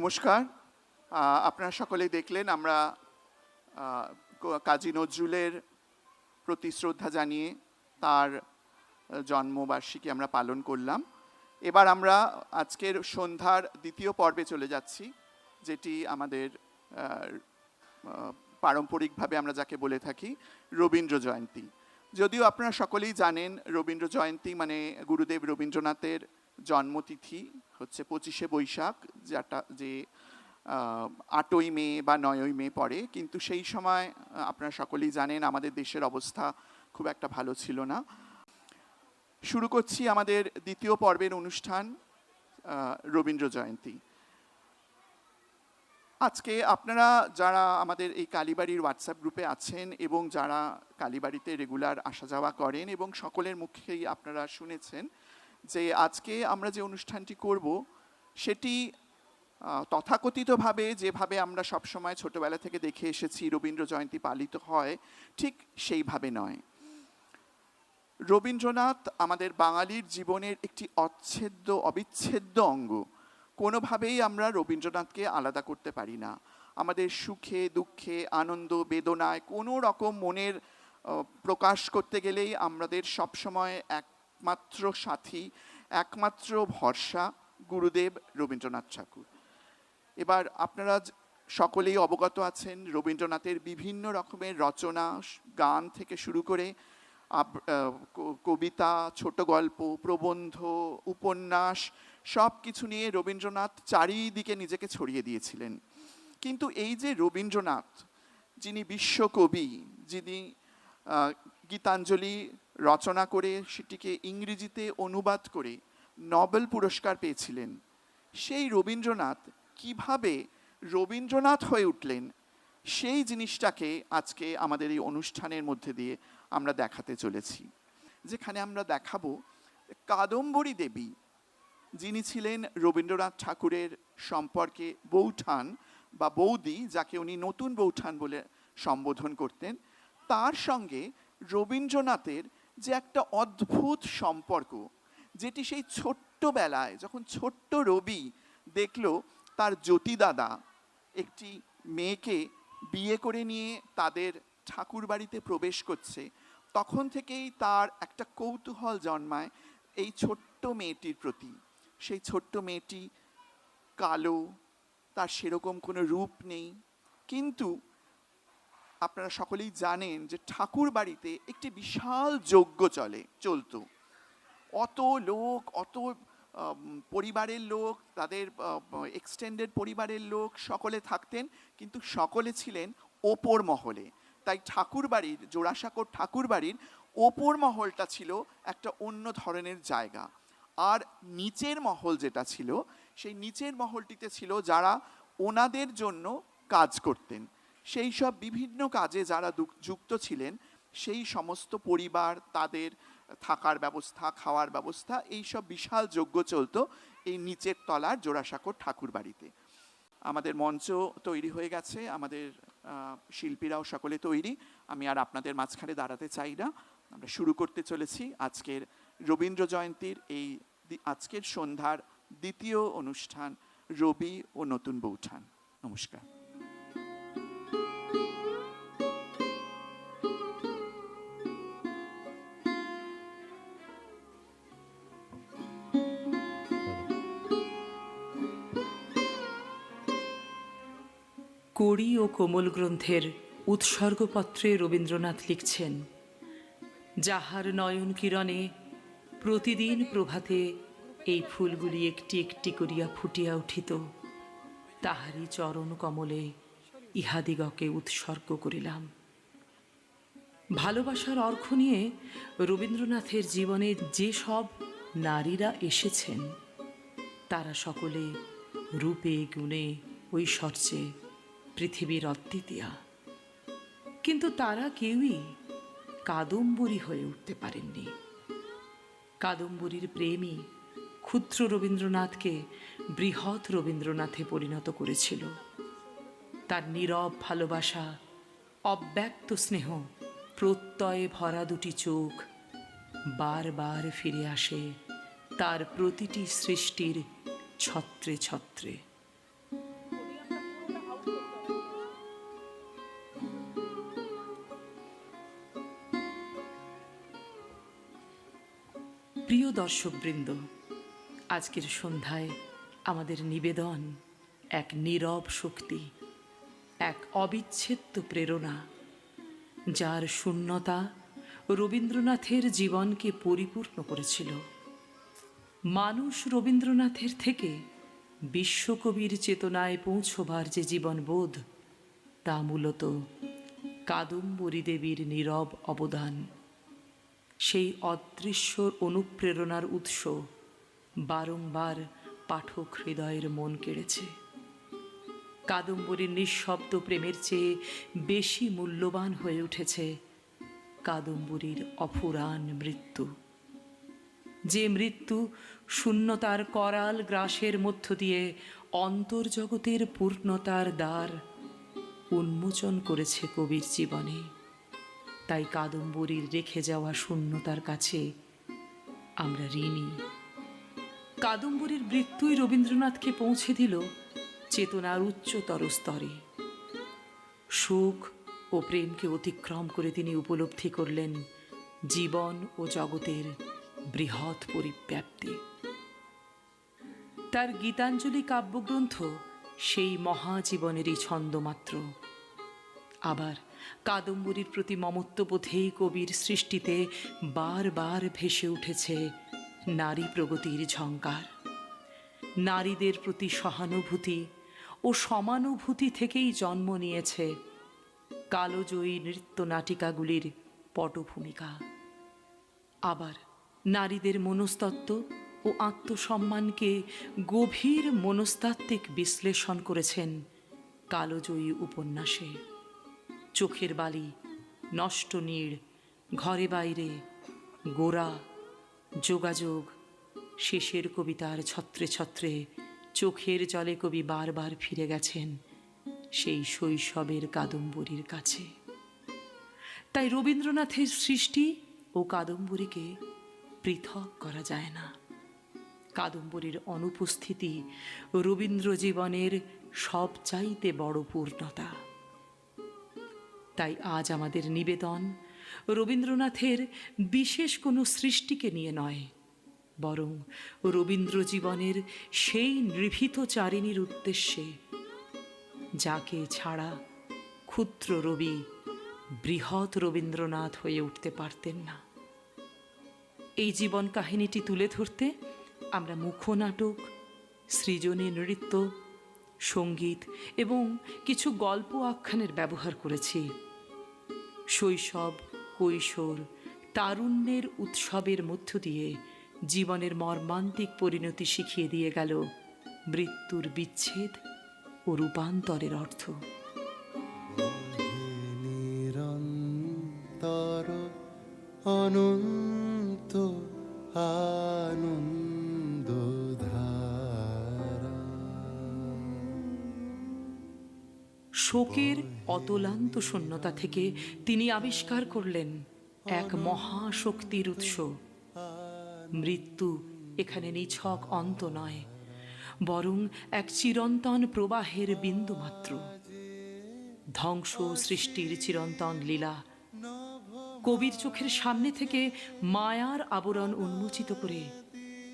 নমস্কার। আপনারা সকলেই দেখলেন আমরা কাজী নজরুলের প্রতি শ্রদ্ধা জানিয়ে তার জন্মবার্ষিকী আমরা পালন করলাম। এবার আমরা আজকের সন্ধ্যার দ্বিতীয় পর্বে চলে যাচ্ছি, যেটি আমাদের পারম্পরিকভাবে আমরা যাকে বলে থাকি রবীন্দ্র জয়ন্তী। যদিও আপনারা সকলেই জানেন রবীন্দ্র জয়ন্তী মানে গুরুদেব রবীন্দ্রনাথের জন্মতিথি হচ্ছে 25শে বৈশাখ, যে 8ই মে বা 9ই মে পড়ে। কিন্তু সেই সময় আপনারা সকলেই জানেন আমাদের দেশের অবস্থা খুব একটা ভালো ছিল না। শুরু করছি আমাদের দ্বিতীয় পর্বের অনুষ্ঠান রবীন্দ্র জয়ন্তী। আজকে আপনারা যারা আমাদের এই কালীবাড়ির হোয়াটসঅ্যাপ গ্রুপে আছেন এবং যারা কালীবাড়িতে রেগুলার আসা যাওয়া করেন এবং সকলের মুখেই আপনারা শুনেছেন যে আজকে আমরা যে অনুষ্ঠানটি করব সেটি তথাকথিতভাবে যেভাবে আমরা সবসময় ছোটবেলা থেকে দেখে এসেছি রবীন্দ্র জয়ন্তী পালিত হয়, ঠিক সেইভাবে নয়। রবীন্দ্রনাথ আমাদের বাঙালির জীবনের একটি অবিচ্ছেদ্য অঙ্গ। কোনোভাবেই আমরা রবীন্দ্রনাথকে আলাদা করতে পারি না। আমাদের সুখে দুঃখে আনন্দ বেদনায় কোনো রকম মনের প্রকাশ করতে গেলেই আমাদের সবসময় একমাত্র সাথী, একমাত্র ভরসা গুরুদেব রবীন্দ্রনাথ ঠাকুর। এবার আপনারা সকলেই অবগত আছেন রবীন্দ্রনাথের বিভিন্ন রকমের রচনা, গান থেকে শুরু করে কবিতা, ছোট গল্প, প্রবন্ধ, উপন্যাস সব কিছু নিয়ে রবীন্দ্রনাথ চারিদিকে নিজেকে ছড়িয়ে দিয়েছিলেন। কিন্তু এই যে রবীন্দ্রনাথ, যিনি বিশ্বকবি, যিনি গীতাঞ্জলি রচনা করে সেটিকে ইংরেজিতে অনুবাদ করে নোবেল পুরস্কার পেয়েছিলেন, সেই রবীন্দ্রনাথ কিভাবে রবীন্দ্রনাথ হয়ে উঠলেন, সেই জিনিসটাকে আজকে আমাদের এই অনুষ্ঠানের মধ্যে দিয়ে আমরা দেখাতে চলেছি। যেখানে আমরা দেখাবো কাদম্বরী দেবী, যিনি ছিলেন রবীন্দ্রনাথ ঠাকুরের সম্পর্কে বৌঠান বা বৌদি, যাকে উনি নতুন বৌঠান বলে সম্বোধন করতেন, তার সঙ্গে রবীন্দ্রনাথের যে একটা অদ্ভুত সম্পর্ক, যেটি সেই ছোট্টবেলায় যখন ছোট্ট রবি দেখলো তার জ্যোতিদাদা একটি মেয়েকে বিয়ে করে নিয়ে তাদের ঠাকুর বাড়িতে প্রবেশ করছে, তখন থেকেই তার একটা কৌতূহল জন্মায় এই ছোট্ট মেয়েটির প্রতি। সেই ছোট্ট মেয়েটি কালো, তার সেরকম কোনো রূপ নেই, কিন্তু আপনারা সকলেই জানেন যে ঠাকুর বাড়িতে একটি বিশাল যজ্ঞ চলতো। অত লোক, অত পরিবারের লোক, তাদের এক্সটেন্ডেড পরিবারের লোক সকলে থাকতেন, কিন্তু সকলে ছিলেন ওপর মহলে। তাই ঠাকুর বাড়ির, জোড়াসাঁকোর ঠাকুর বাড়ির ওপর মহলটা ছিল একটা অন্য ধরনের জায়গা। আর নিচের মহল যেটা ছিল, সেই নিচের মহলটিতে ছিল যারা ওনাদের জন্য কাজ করতেন। সেই সব বিভিন্ন কাজে যারা যুক্ত ছিলেন, সেই সমস্ত পরিবার, তাদের থাকার ব্যবস্থা, খাওয়ার ব্যবস্থা, এই সব বিশাল যজ্ঞ চলতো এই নিচের তলার জোড়াসাঁকোর ঠাকুর বাড়িতে। আমাদের মঞ্চ তৈরি হয়ে গেছে, আমাদের শিল্পীরাও সকলে তৈরি। আমি আর আপনাদের মাঝখানে দাঁড়াতে চাই না, আমরা শুরু করতে চলেছি আজকের রবীন্দ্র জয়ন্তীর এই আজকের সন্ধ্যার দ্বিতীয় অনুষ্ঠান রবি ও নতুন বৌঠান। নমস্কার। কড়ি ও কোমল গ্রন্থের উৎসর্গপত্রে রবীন্দ্রনাথ লিখছেন, যাহার নয়ন কিরণে প্রতিদিন প্রভাতে এই ফুলগুলি একটি একটি করিয়া ফুটিয়া উঠিত, তাহারই চরণ কমলে ইহাদিগকে উৎসর্গ করিলাম। ভালোবাসার অর্ঘ্য নিয়ে রবীন্দ্রনাথের জীবনে যে সব নারীরা এসেছেন, তারা সকলে রূপে গুণে ঐশ্বর্যে পৃথিবীর অদ্বিতীয়া, কিন্তু তারা কেউই কাদম্বরী হয়ে উঠতে পারেননি। কাদম্বরীর প্রেমই ক্ষুদ্র রবীন্দ্রনাথকে বৃহৎ রবীন্দ্রনাথে পরিণত করেছিল। তার নীরব ভালোবাসা, অব্যক্ত স্নেহ, প্রত্যয়ে ভরা দুটি চোখ বারবার ফিরে আসে তার প্রতিটি সৃষ্টির ছত্রে ছত্রে। প্রিয় দর্শকবৃন্দ, আজকের সন্ধ্যায় আমাদের নিবেদন এক নীরব শক্তি, এক অবিচ্ছেদ্য প্রেরণা, যার শূন্যতা রবীন্দ্রনাথের জীবনকে পরিপূর্ণ করেছিল। মানুষ রবীন্দ্রনাথের থেকে বিশ্বকবির চেতনায় পৌঁছবার যে জীবনবোধ, তা মূলত কাদম্বরী দেবীর নীরব অবদান। সেই অদৃশ্য অনুপ্রেরণার উৎস বারংবার পাঠক হৃদয়ের মন কেড়েছে। কাদম্বরীর নিঃশব্দ প্রেমের চেয়ে বেশি মূল্যবান হয়ে উঠেছে কাদম্বরীর অফুরান মৃত্যু, যে মৃত্যু শূন্যতার করাল গ্রাসের মধ্য দিয়ে অন্তর্জগতের পূর্ণতার দ্বার উন্মোচন করেছে কবির জীবনে। তাই কাদম্বরীর রেখে যাওয়া শূন্যতার কাছে আমরা ঋণী। কাদম্বরীর মৃত্যুই রবীন্দ্রনাথকে পৌঁছে দিল চেতনার উচ্চতর স্তরে। সুখ ও প্রেমকে অতিক্রম করে তিনি উপলব্ধি করলেন জীবন ও জগতের বৃহৎ পরিব্যাপ্তি। তার গীতাঞ্জলি কাব্যগ্রন্থ সেই মহাজীবনেরই ছন্দমাত্র। আবার কাদম্বরীর প্রতি মমত্ববোধেই কবির সৃষ্টিতে বারবার ভেসে উঠেছে নারী প্রগতির ঝঙ্কার। নারীদের প্রতি সহানুভূতি ও সমানুভূতি থেকেই জন্ম নিয়েছে কালজয়ী নৃত্য নাটিকাগুলির পটভূমিকা। আবার নারীদের মনস্তত্ত্ব ও আত্মসম্মানকে গভীর মনস্তাত্ত্বিক বিশ্লেষণ করেছেন কালজয়ী উপন্যাসে। চোখের বালি, নষ্ট নীড়, ঘরে বাইরে, গোরা, যোগাযোগ, শেষের কবিতার ছত্রে ছত্রে চোখের জলে কবি বারবার ফিরে গেছেন সেই শৈশবের কাদম্বরীর কাছে। তাই রবীন্দ্রনাথের সৃষ্টি ও কাদম্বরীকে পৃথক করা যায় না। কাদম্বরীর অনুপস্থিতি রবীন্দ্র জীবনের সবচাইতে বড় পূর্ণতা। তাই আজ আমাদের নিবেদন রবীন্দ্রনাথের বিশেষ কোনো সৃষ্টিকে নিয়ে নয়, বরং রবীন্দ্র জীবনের সেই নিভৃত চারিণীর উদ্দেশ্যে, যাকে ছাড়া ক্ষুদ্র রবি বৃহৎ রবীন্দ্রনাথ হয়ে উঠতে পারতেন না। এই জীবন কাহিনীটি তুলে ধরতে আমরা মুখনাটক, সৃজনী নৃত্য, সঙ্গীত এবং কিছু গল্প আখ্যানের ব্যবহার করেছি। শৈশব, কৈশোর, তারুণ্যের উৎসবের মধ্য দিয়ে জীবনের মর্মান্তিক পরিণতি শিখিয়ে দিয়ে গেল মৃত্যুর বিচ্ছেদ ও রূপান্তরের অর্থ। নিরন্তর অনন্ত আনন্দধারা। শোকের অতলান্ত শূন্যতা থেকে তিনি আবিষ্কার করলেন এক মহাশক্তির উৎস। মৃত্যু এখানে নিছক অন্ত নয়, বরং এক চিরন্তন প্রবাহের বিন্দু মাত্র। ধ্বংস সৃষ্টির চিরন্তন লীলা কবির চোখের সামনে থেকে মায়ার আবরণ উন্মোচিত করে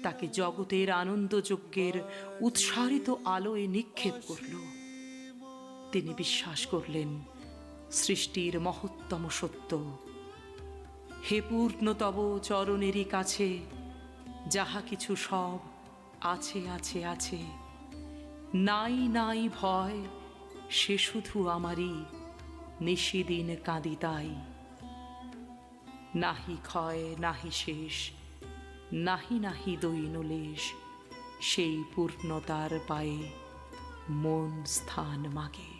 তাকে জগতের আনন্দযজ্ঞের উৎসারিত আলোয় নিক্ষেপ করল। তিনি বিশ্বাস করলেন সৃষ্টির মহত্তম সত্য, হে পূর্ণতব চরণেরই কাছে যাহা কিছু সব আছে আছে আছে, নাই নাই ভয় সে শুধু আমারই, নিশিদিন কাঁদি তাই। নাহি ক্ষয় নাহি শেষ, নাহি নাহি দৈনলেশ, সেই পূর্ণতার পায়ে মন স্থান মাগে।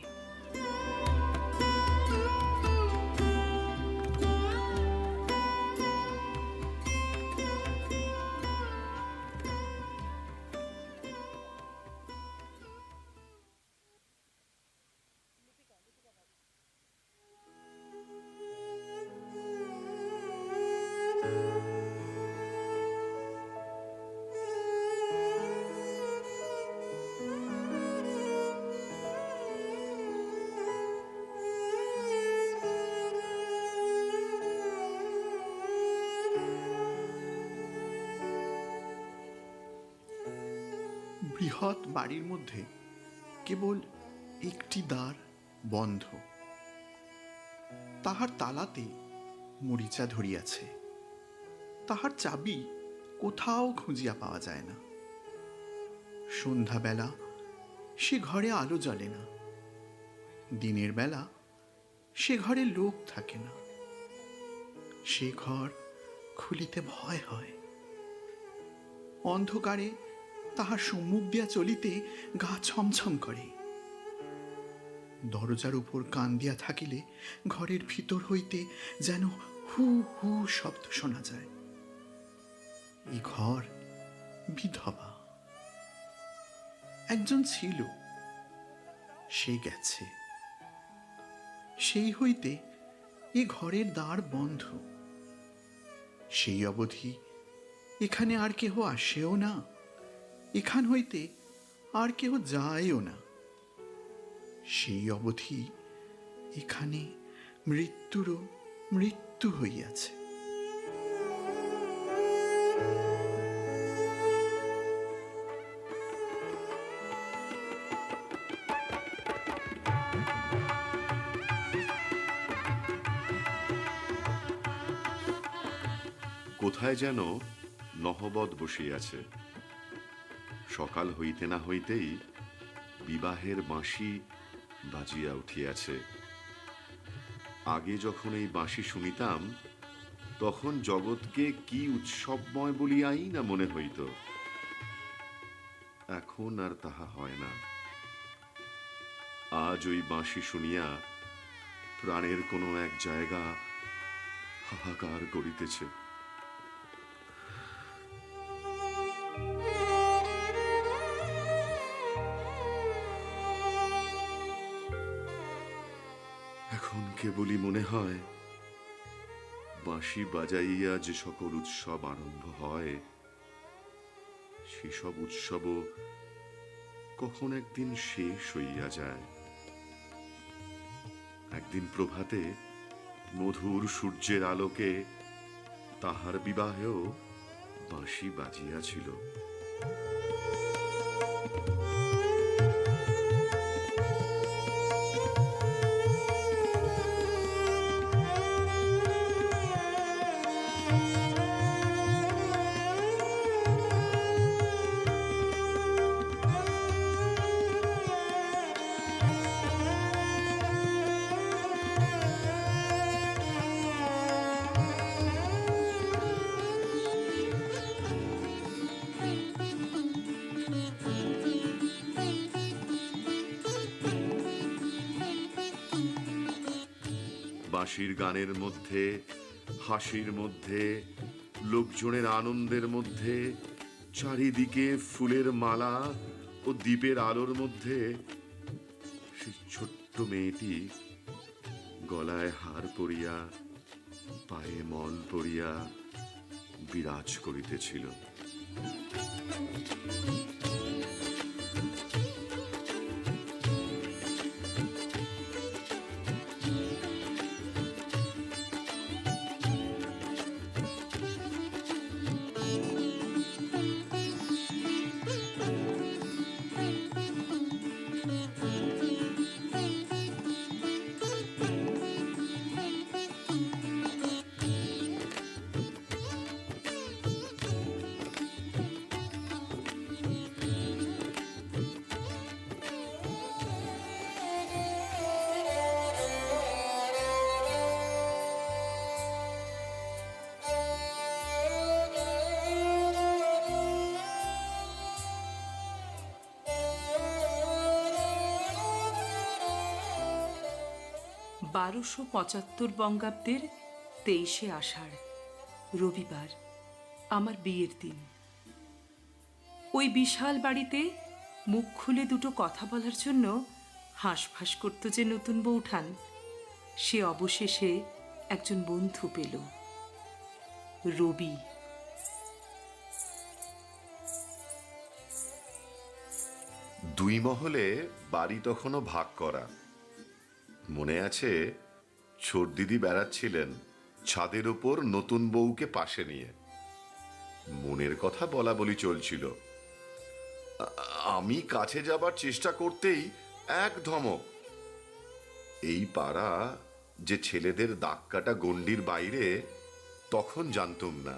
বৃহৎ বাড়ির মধ্যে কেবল একটি দ্বার বন্ধ, তাহার তালাতে মরিচা ধরিয়াছে, তাহার চাবি কোথাও খুঁজিয়া পাওয়া যায় না। সন্ধ্যাবেলা সে ঘরে আলো জ্বলে না, দিনের বেলা সে ঘরে লোক থাকে না। সে ঘর খুলিতে ভয় হয়, অন্ধকারে তাহার সম্মুখ দিয়া চলিতে গা ছমছম করে। দরজার উপর কান দিয়া থাকিলে ঘরের ভিতর হইতে যেন হু হু শব্দ শোনা যায়। এই ঘর বিধবা। একজন ছিল, সে গেছে। সেই হইতে এ ঘরের দ্বার বন্ধ। সেই অবধি এখানে আর কেহ আসেও না, এখান হইতে আর কেহ যায়ও না। সেই অবধি এখানে মৃত্যুরও মৃত্যু হইয়াছে। কোথায় যেন নহবত বসিয়াছে। সকাল হইতে না হইতেই বিবাহের বাঁশি বাজিয়া উঠিয়াছে। আগে যখন এই বাঁশি শুনিতাম, তখন জগৎকে কি উৎসবময় বলিয়াই না মনে হইত। এখন আর তাহা হয় না। আজ ওই বাঁশি শুনিয়া প্রাণের কোনো এক জায়গা হাহাকার করিতেছে। এখন কেবলই মনে হয়, বাঁশি বাজাইয়া যে সকল উৎসব আরম্ভ হয়, সেসব উৎসবও কখন একদিন শেষ হইয়া যায়। একদিন প্রভাতে মধুর সূর্যের আলোকে তাহার বিবাহেও বাঁশি বাজিয়াছিল। বাঁশির গানের মধ্যে, হাসির মধ্যে, লোকজনের আনন্দের মধ্যে, চারিদিকে ফুলের মালা ও দ্বীপের আলোর মধ্যে সেই ছোট্ট মেয়েটি গলায় হার পরিয়া, পায়ে মল পরিয়া বিরাজ করিতেছিল। বারোশো ৭৫ বঙ্গাব্দের ২৩শে আষাঢ়, রবিবার, আমার বিয়ের দিন। ওই বিশাল বাড়িতে মুখ খুলে দুটো কথা বলার জন্য হাঁসফাঁস করত যে নতুন বউঠান, সে অবশেষে একজন বন্ধু পেল, রবি। দুই মহলে বাড়ি তখনও ভাগ করা। মনে আছে, ছোট দিদি বেড়াচ্ছিলেন ছাদের ওপর নতুন বউকে পাশে নিয়ে। মনের কথা বলা বলি চলছিল। আমি কাছে যাবার চেষ্টা করতেই এক ধমক। এই পাড়া যে ছেলেদের দাগ কাটা গণ্ডির বাইরে, তখন জানতুম না।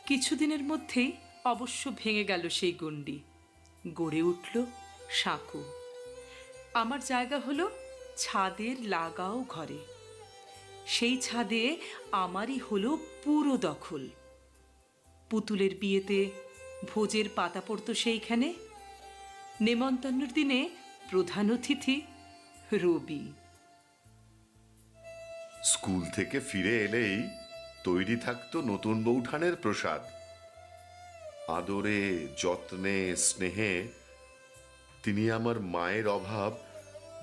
কিছুদিনের মধ্যেই অবশ্য ভেঙে গেল সেই গণ্ডি, গড়ে উঠল সাঁকো। আমার জায়গা হলো ছাদের লাগাও ঘরে। সেই ছাদে আমারই হলো পুরো দখল। পুতুলের বিয়েতে ভোজের পাতা পড়তো সেইখানে। নেমন্তন্নের দিনে প্রধান অতিথি রবি। স্কুল থেকে ফিরে এলেই তৈরি থাকতো নতুন বৌঠানের প্রসাদ। আদরে, যত্নে, স্নেহে তিনি আমার মায়ের অভাব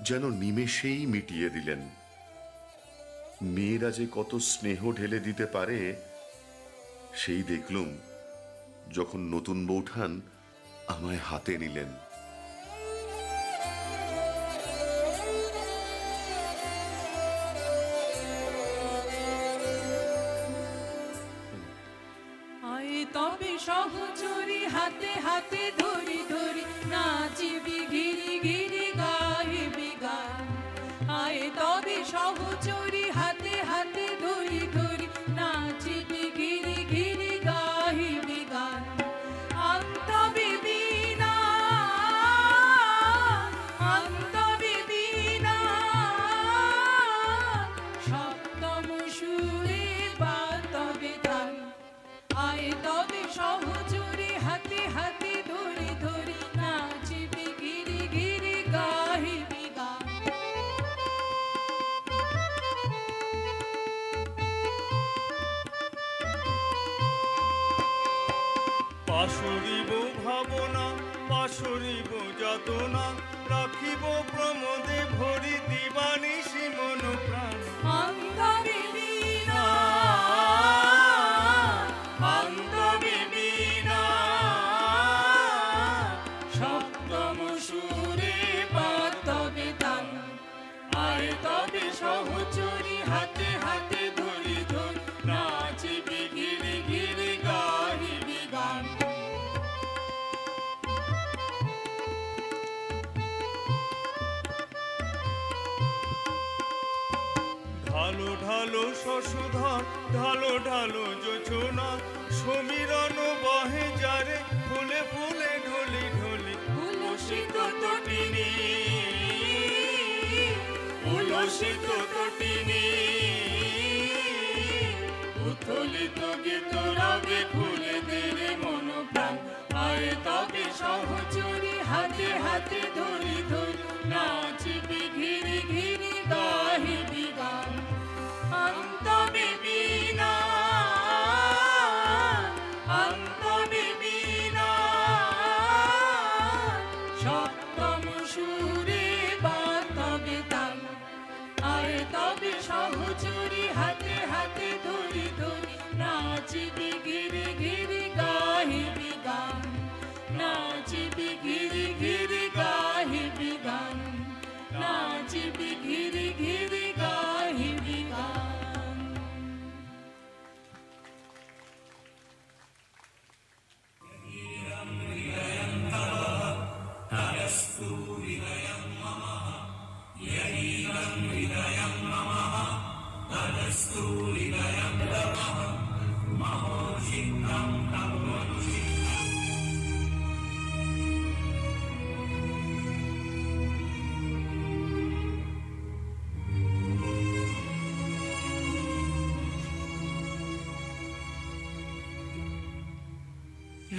যেন নিমেষেই মিটিয়ে দিলেন। মেয়েরা যে কত স্নেহ ঢেলে দিতে পারে সেই দেখলুম যখন নতুন বৌঠান আমায় হাতে নিলেন। আয়ে তবে সহচরী হাতে হাতে ধরি ধরি নাচিবি গিরি গিরি গাইবি গান। আয়ে তবে সহচরী হাতে হাতে ধরি ধরি নাচিবি গিরি গিরি গাইবি গান। অন্ত বিবিনা অন্ত বিবিনা সপ্তম সুরে বা তবে গান। আয়ে তবে সহচরী হাতে হাতে ধরি ধরি নাচিবি গিরি গিরি গাহিবি গান। পাশরিব ভাবনা, পাশরিব যাতনা, রাখিব প্রমোদে ভরি দিবানিশি মন প্রাণ। অন্ত বিবিনা অন্ত বিবিনা সপ্তম সুরে বা তবে তান। আয়ে তবে সহচরী হাতে হাতে ধরি ধরি নাচিবি গিরি গিরি গাহিবি গান। ঢালো ঢালো শশধর, ঢালো ঢালো যোচনা, সমীরণ বহে যারে ফুলে ফুলে ঢলি ঢলি। উলসিত তটিনী, উলসিত তটিনী, উথলিত গীত রবে খুলে দেরে মন প্রাণ। আয়ে তবে সহচরী হাতে হাতে ধরি ধরি নাচিবি ঘিরি ঘিরি গাহিবি গান। অন্ত বিবিনা অন্ত বিবিনা সপ্তম সুরে বা তবে তান। আয়ে তবে সহচরী হাতে হাতে ধরি ধরি নাচিবি গিরি গিরি গাহিবি গান। নাচিবি গিরি গিরি গাহিবি গান। নাচিবি গিরি গিরি গাহিবি গান।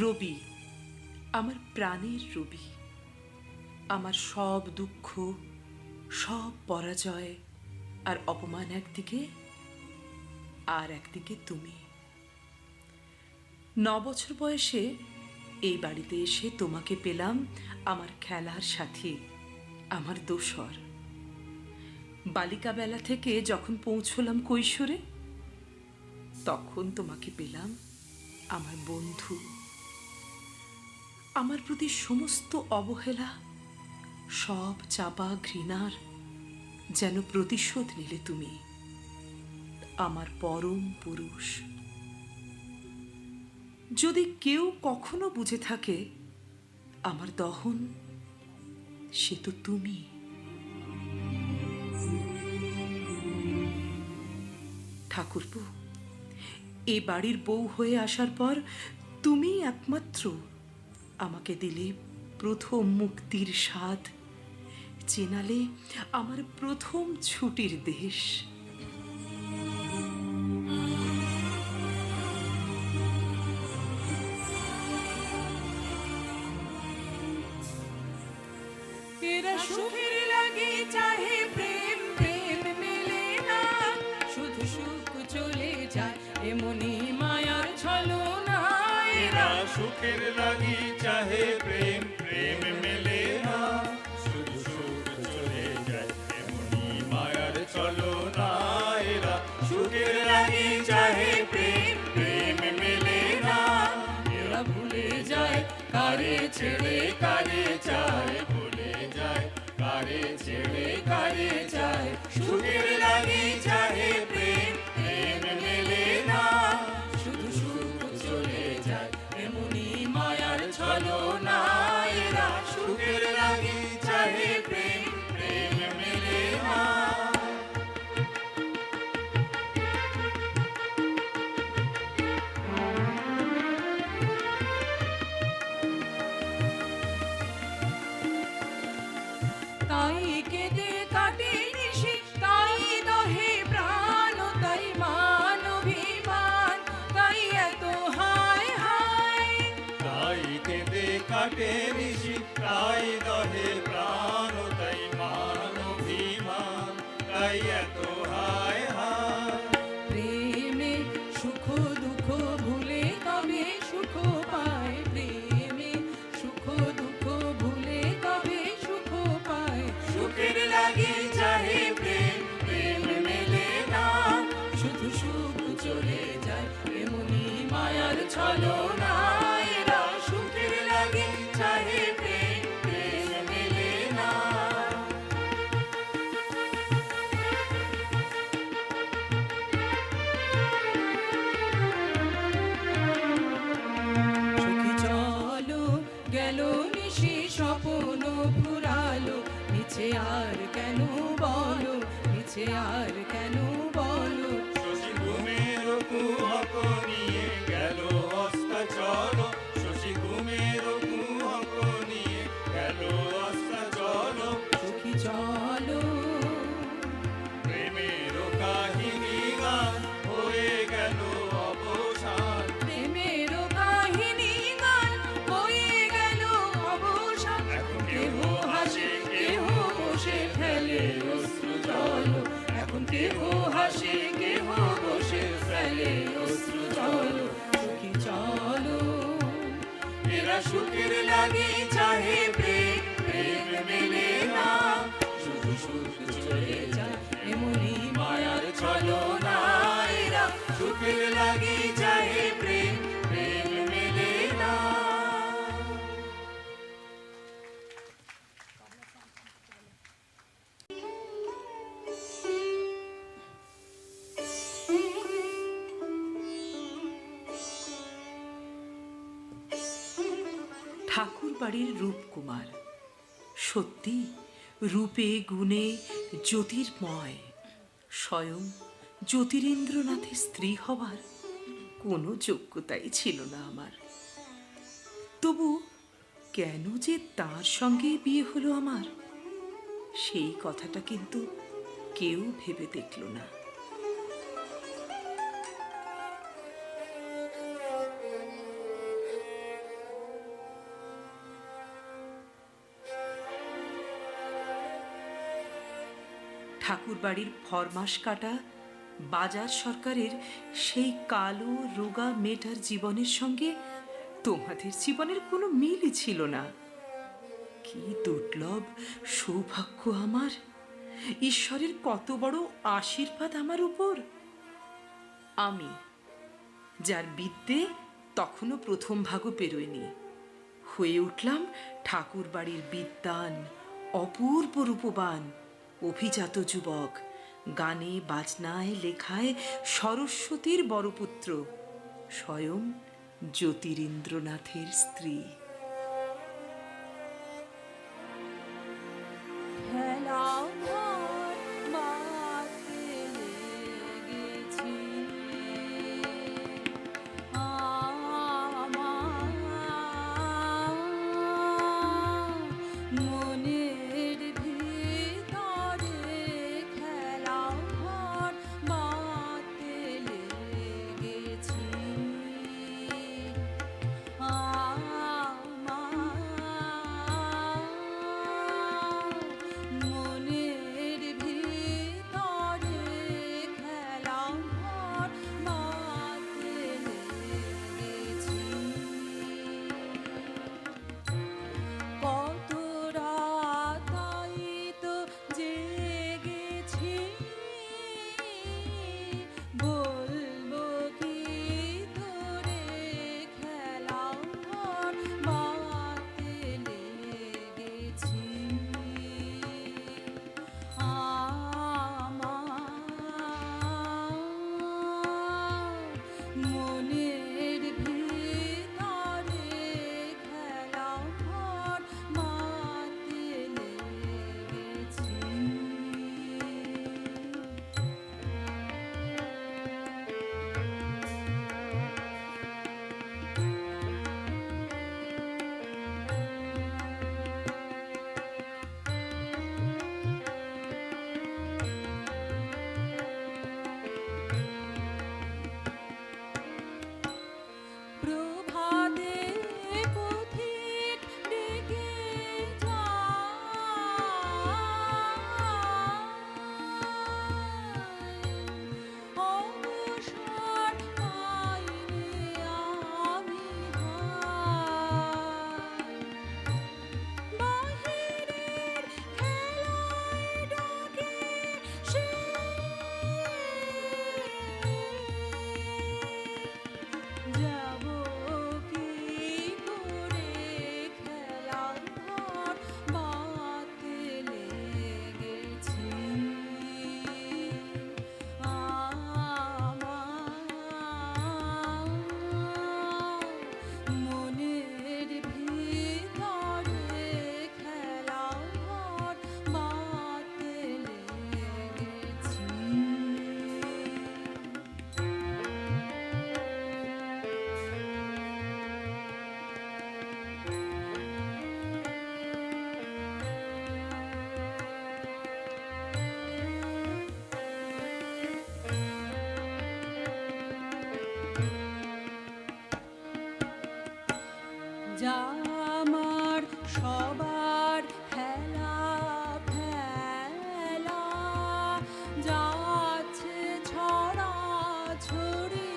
রবি, আমার প্রাণের রবি, আমার সব দুঃখ, সব পরাজয় আর অপমান একদিকে, আর একদিকে তুমি। 9 বছর বয়সে এই বাড়িতে এসে তোমাকে পেলাম আমার খেলার সাথী, আমার দোসর। বালিকা বেলা থেকে যখন পৌঁছলাম কৈশোরে, তখন তোমাকে পেলাম আমার বন্ধু। আমার প্রতি সমস্ত অবহেলা, সব চাপা ঘৃণার যেন প্রতিশোধ নিলে তুমি, আমার পরম পুরুষ। যদি কেউ কখনো বুঝে থাকে আমার দহন, সে তো তুমি। ঠাকুরপো, এ বাড়ির বউ হয়ে আসার পর তুমি একমাত্র আমাকে দিলে প্রথম মুক্তির স্বাদ, চেনালে আমার প্রথম ছুটির দেশ। এরা সুখের লাগে চাহে প্রেম, প্রেম মেলে না, শুধু সুখ চলে যায় এমনি মায়ার ছলনা। এরা সুখের লাগি চাহে প্রেম, প্রেম মেলে না, শুধু সুখ চলে যায় এমনি মায়ার ছলনা। এরা সুখের লাগি চাহে প্রেম, প্রেম মেলে না, এরা ভুলে যায় কারে ছেড়ে কারে চায়, ভুলে যায় কারে ছেড়ে কারে চায়। সুখের লাগি চাহে প্রেম, প্রেম মেলে না, শুধু সুখ চলে যায় এমনি মায়ার ছলনা। এরা সুখের লাগি চাহে প্রেম, প্রেম মেলে না। তাই কেঁদে কাটে নিশি, তাই দহে প্রাণ, তাই মান অভিমান, তাই এত হায় হায়। তাই কেঁদে কাটে নিশি, তাই দহে প্রাণ, তাই মান অভিমান, তাই এত হায় হায়। প্রেমে সুখ দুঃখ ভুলে তবে সুখ পায়, প্রেমে সুখ দুঃখ ভুলে তবে সুখ পায়। সুখের লাগি চাহে প্রেম, প্রেম মেলে না, শুধু সুখ চলে যায় এমনি মায়ার ছলনা। এরা সুখের লাগি চাহে প্রেম, প্রেম মেলে না। সখী চলো গেল নিশি স্বপ্ন ফুরালো, মিছে আর কেন বলো, মিছে আর কেন বলো। শশী ঘুমের কুহক নিয়ে গেল অস্তাচল, শশী ঘুমের কুহক নিয়ে গেল অস্তাচল। সখী চলো প্রেমের কাহিনী গান হয়ে গেল অবসান, প্রেমের কাহিনী গান হয়ে গেল অবসান। এখন কেহ হাসে কেহ বসে ফেলে অশ্রু জল, এখন কেহ হাসে কেহ বসে ফেলে অশ্রু জল। সখী চলো এরা সুখের লাগি চাহে প্রেম, প্রেম মেলে না, শুধু সুখ চলে যায় এমনি মায়ার ছলনা। এরা সুখের লাগি চাহে প্রেম, প্রেম মেলে না। ঠাকুর বাড়ির রূপকুমার সত্যি রূপে গুণে জ্যোতির্ময়, স্বয়ং জ্যোতিরেন্দ্রনাথের স্ত্রী হবার কোনো যোগ্যতাই ছিল না আমার। তবু কেন যে তার সঙ্গে বিয়ে হলো আমার, সেই কথাটা কিন্তু কেউ ভেবে দেখল না। ঠাকুর বাড়ির ফরমাস কাটা বাজার সরকারের সেই কালো রোগা মেয়েটার জীবনের সঙ্গে তোমাদের জীবনের কোনো মিলই ছিল না। কি দুর্লভ সৌভাগ্য আমার, ঈশ্বরের কত বড় আশীর্বাদ আমার উপর। আমি যার বিদ্যে তখনও প্রথম ভাগও পেরোয়নি, হয়ে উঠলাম ঠাকুর বাড়ির বিদ্বান, অপূর্ব রূপবান, অভিজাত যুবক, গানে বাজনায় লেখায় সরস্বতীর বড় পুত্র, স্বয়ং জ্যোতিরিন্দ্রনাথের স্ত্রী। খেলা ঘর মাঠে লেগেছি আমার মনের ভিতরে খেলা ঘর মাঠে লেগেছি মনের ভিতরে খেলা ঘর মাঠে লেগেছি কত রাতাই তো জেগেছি বলবো কি তোরে খেলা ঘর মাঠে লেগেছি আমার মনের ভিতরে খেলা ঘর মাঠে লেগেছি প্রভাতে পথিক ডেকে যায় অবসর পাইলে আমি বাহিরের খেলায় ডাকে সে যাব কি করে খেলা ঘর মাঠে লেগেছি আমার মনের ভিতরে খেলা ঘর মাঠে লেগেছি যা আমার সবার খেলা ফেলা যাচ্ছে ছড়া ছড়ি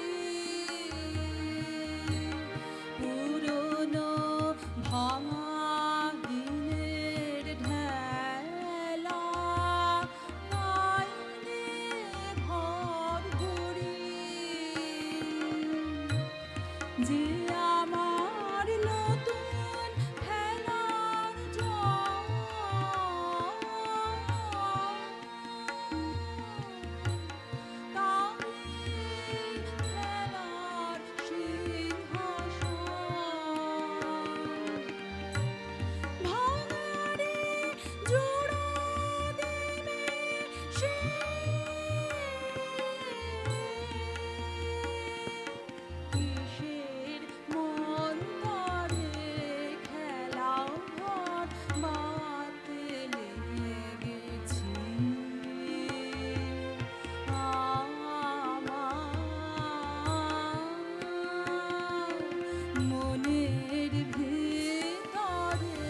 পুরনো ভাঙা দিনের ঢেলা আইনে ঘর ঘুরি যে আমার নতুন খেলার তাই খেলার সিংহাসন ভাঙারে জোড়া দেবে সে কিসের মন্তরে খেলা ঘর মাঠে লেগেছি আমার মনের ভিতরে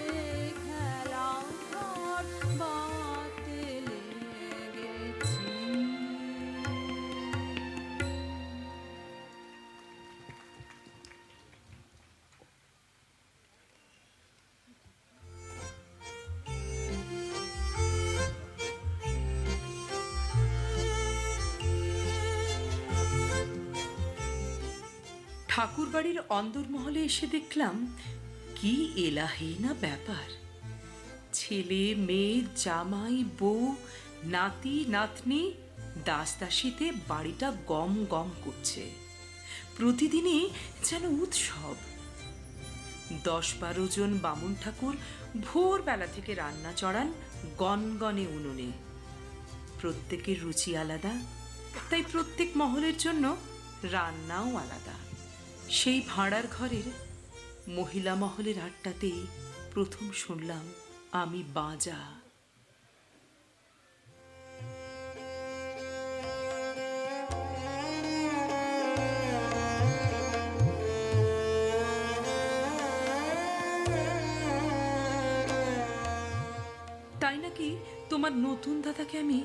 খেলা ঘর মাঠে লেগেছি ঠাকুরবাড়ির অন্দরমহলে এসে দেখলাম কি এলাহি না ব্যাপার। ছেলে মেয়ে জামাই বউ নাতি নাতনি দাস দাসীতে বাড়িটা গম গম করছে। প্রতিদিনই যেন উৎসব। 10-12 জন বামুন ঠাকুর ভোরবেলা থেকে রান্না চড়ান গনগনে উনুনে। প্রত্যেকের রুচি আলাদা, তাই প্রত্যেক মহলের জন্য রান্নাও আলাদা। সেই ভাঁড়ার ঘরের মহিলা মহলের আড্ডাতেই প্রথম শুনলাম আমি বাজা। তাই নাকি তোমার নতুন দাদাকে আমি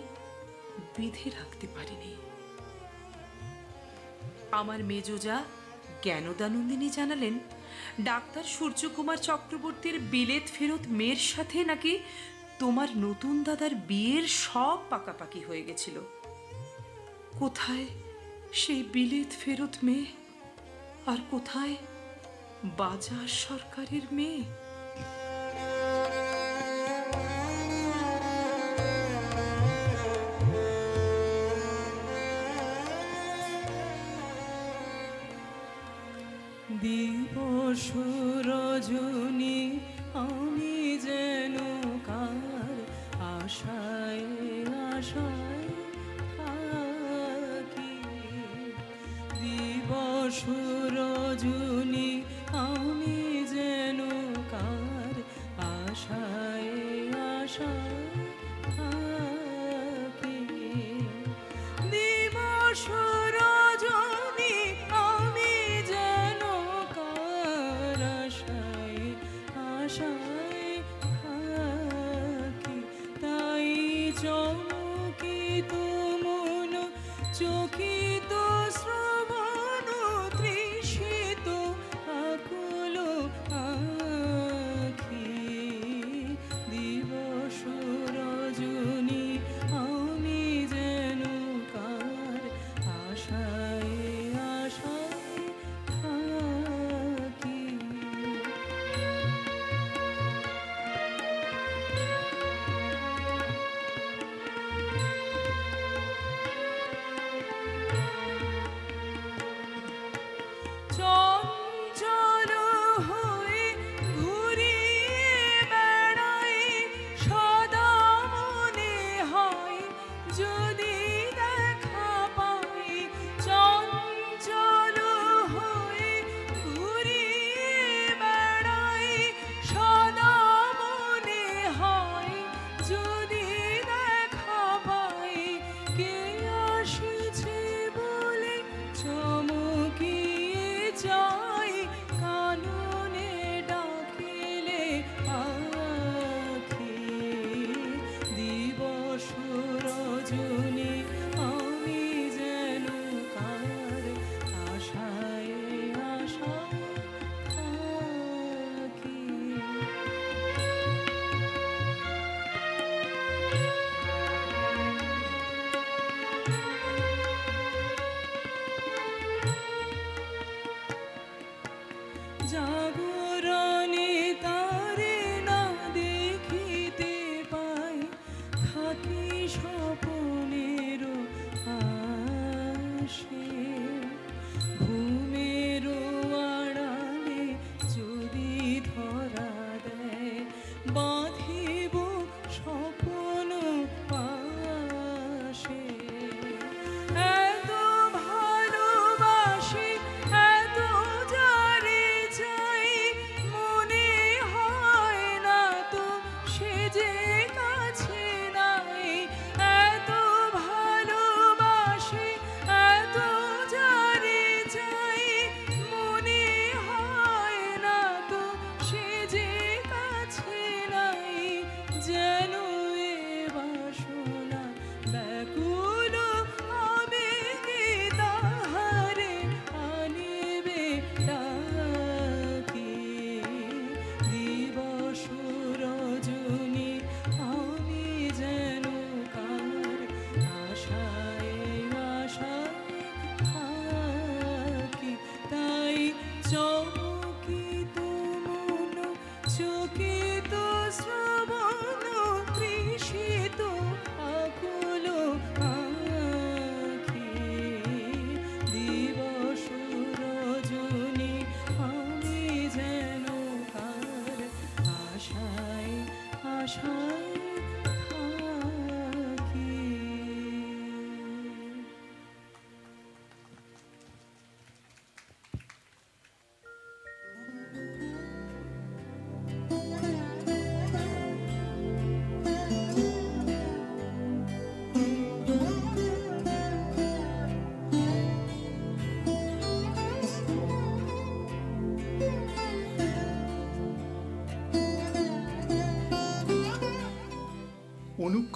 বেঁধে রাখতে পারিনি। আমার মেজোজা জ্ঞানদানন্দিনী জানালেন, ডাক্তার সূর্যকুমার চক্রবর্তীর বিলেত ফেরত মেয়ের সাথে নাকি তোমার নতুন দাদার বিয়ের সব পাকাপাকি হয়ে গেছিল। কোথায় সেই বিলেত ফেরত মেয়ে, আর কোথায় বাজার সরকারের মেয়ে? দিবস রজনী আমি যেন কার আশায় আশায় থাকি। দিবস রজনী আমি যেন কার আশায় আশায় থাকি। দিবস রজনী আমি যেন কার আশায় আশায় থাকি। তাই চমকিত মন চকিত শ্রবণ তৃষিত আকুল আখি। দিবস রজনী আমি যেন কার আশায় আশায় থাকি। চঞ্চল হয়ে ঘুরিয়ে বেড়াই সদা মনে হয় যদি দেখা পাই। চঞ্চল হয়ে ঘুরিয়ে বেড়াই সদা মনে হয় যদি দেখা পাই। কে আসিছে বলে চমকিয়ে যাই কাননে ডাকিলে আখি। দিবস রজনী আমি যেন কার আশায় আশায় থাকি। জাগরণে তারে না দেখিতে পাই থাকি স্বপনের আশে। ঘুমের আড়ালে যদি ধরা দেয় বাঁধিব স্বপন পাশে। এত ভালোবাসি এত যারে চাই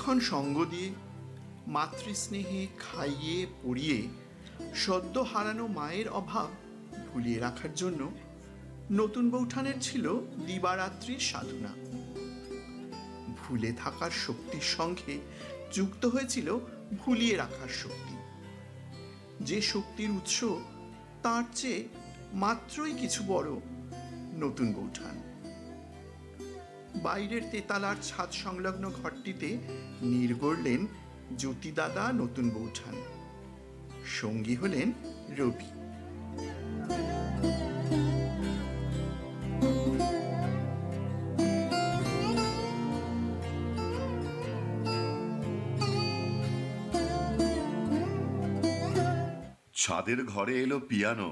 কিছুক্ষণ সঙ্গ দিয়ে মাতৃস্নেহে খাইয়ে পরিয়ে সদ্য হারানো মায়ের অভাব ভুলিয়ে রাখার জন্য নতুন বৌঠানের ছিল দিবারাত্রির সাধনা। ভুলে থাকার শক্তির সঙ্গে যুক্ত হয়েছিল ভুলিয়ে রাখার শক্তি, যে শক্তির উৎস তার চেয়ে মাত্রই কিছু বড় নতুন বৌঠান। বাইরের তেতালার ছাদ সংলগ্ন ঘরটিতে নীর গড়লেন জ্যোতিদাদা নতুন বৌঠান, সঙ্গী হলেন রবি। ছাদের ঘরে এলো পিয়ানো।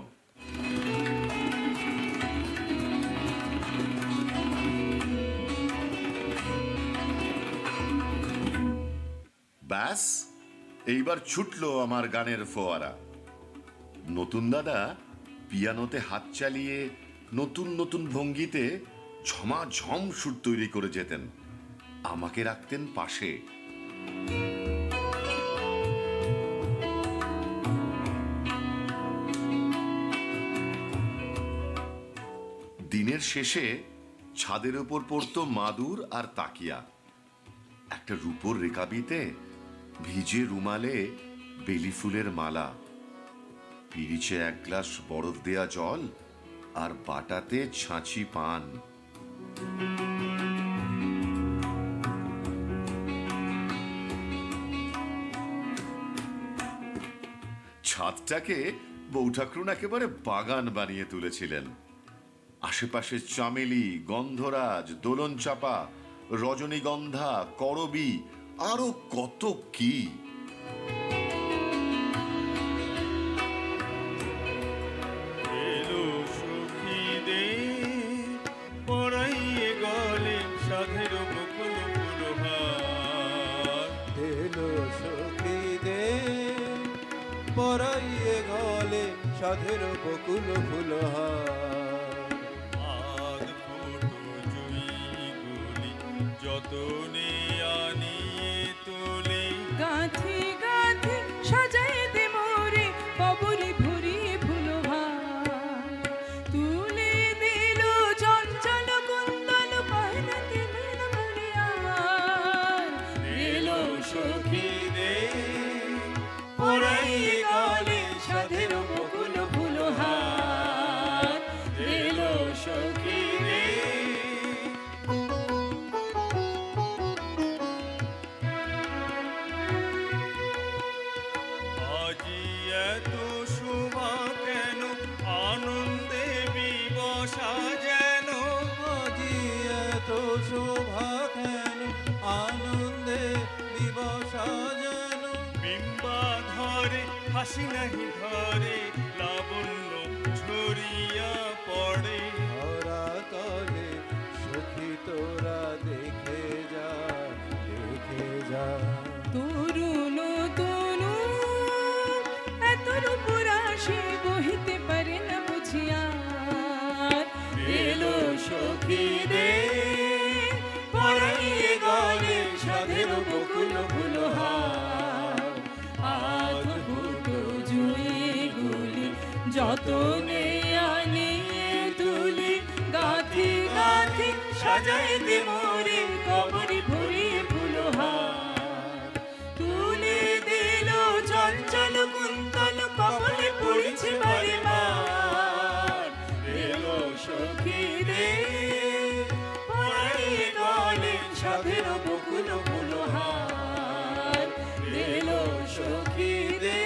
ব্যাস, এইবার ছুটলো আমার গানের ফোয়ারা। নতুন দাদা পিয়ানোতে হাত চালিয়ে নতুন নতুন ভঙ্গিতে ঝমাঝম সুর তৈরি করে যেতেন, আমাকে রাখতেন পাশে। দিনের শেষে ছাদের উপর পড়তো মাদুর আর তাকিয়া, একটা রূপোর রেকাবিতে ভিজে রুমালে বেলি ফুলের মালা, পিরিচে এক গ্লাস বরফ দেয়া জল আর বাটাতে ছাঁচি পান। ছাদটাকে বৌঠাকরুন একেবারে বাগান বানিয়ে তুলেছিলেন। আশেপাশে চামেলি, গন্ধরাজ, দোলন চাপা, রজনীগন্ধা, করবী, আরো কত কি। এলো সখীদে পরাইয়ে গলে সাধের বকুল ফুলহার। এলো সখীদে পরাইয়ে গলে সাধের বকুল ফুলহার। আধ ফুটো জুই গুলি যতনে আনিয়ে তোলে, গাঁথি গাঁথি সাজাই দে মোরে কবরি ভরিয়ে ফুলহার। তুলে দিল চঞ্চল কুন্দল পায়নাতে মরিয়ার। এলো সখীদে পরাইয়ে গলে সাধের বকুল ফুলহার। এলো সখীদে। আজি এত শোভা কেন, আনন্দে বিবসা যেন। আজি এত শোভা কেন, আনন্দে দিবসা যেন। বিম্বা ধরে হাসি নাহি ধরে, লাবণ্য ঝরিয়া পড়ে। ধরা তলে সখী তোরা দেখে যা, দেখে যা। তরুণ তনু এত রূপরাশি বহিতে পারে না বুঝিয়ার। এলো সখীদে পরাইয়ে গলে সাধের বকুল ফুলহার। আধ ফুটো জুই গুলি যতনে আনিয়ে তুলি, গাঁথি গাঁথি সাজাই দে মোরে কবরি ভরিয়ে ফুলহার। তুলে দিল চঞ্চল কুন্তল কমলে পড়েছে বারে বার। এলো সখীদে পরাইয়ে গলে সাধের বকুল ফুলহার। এলো সখীদে।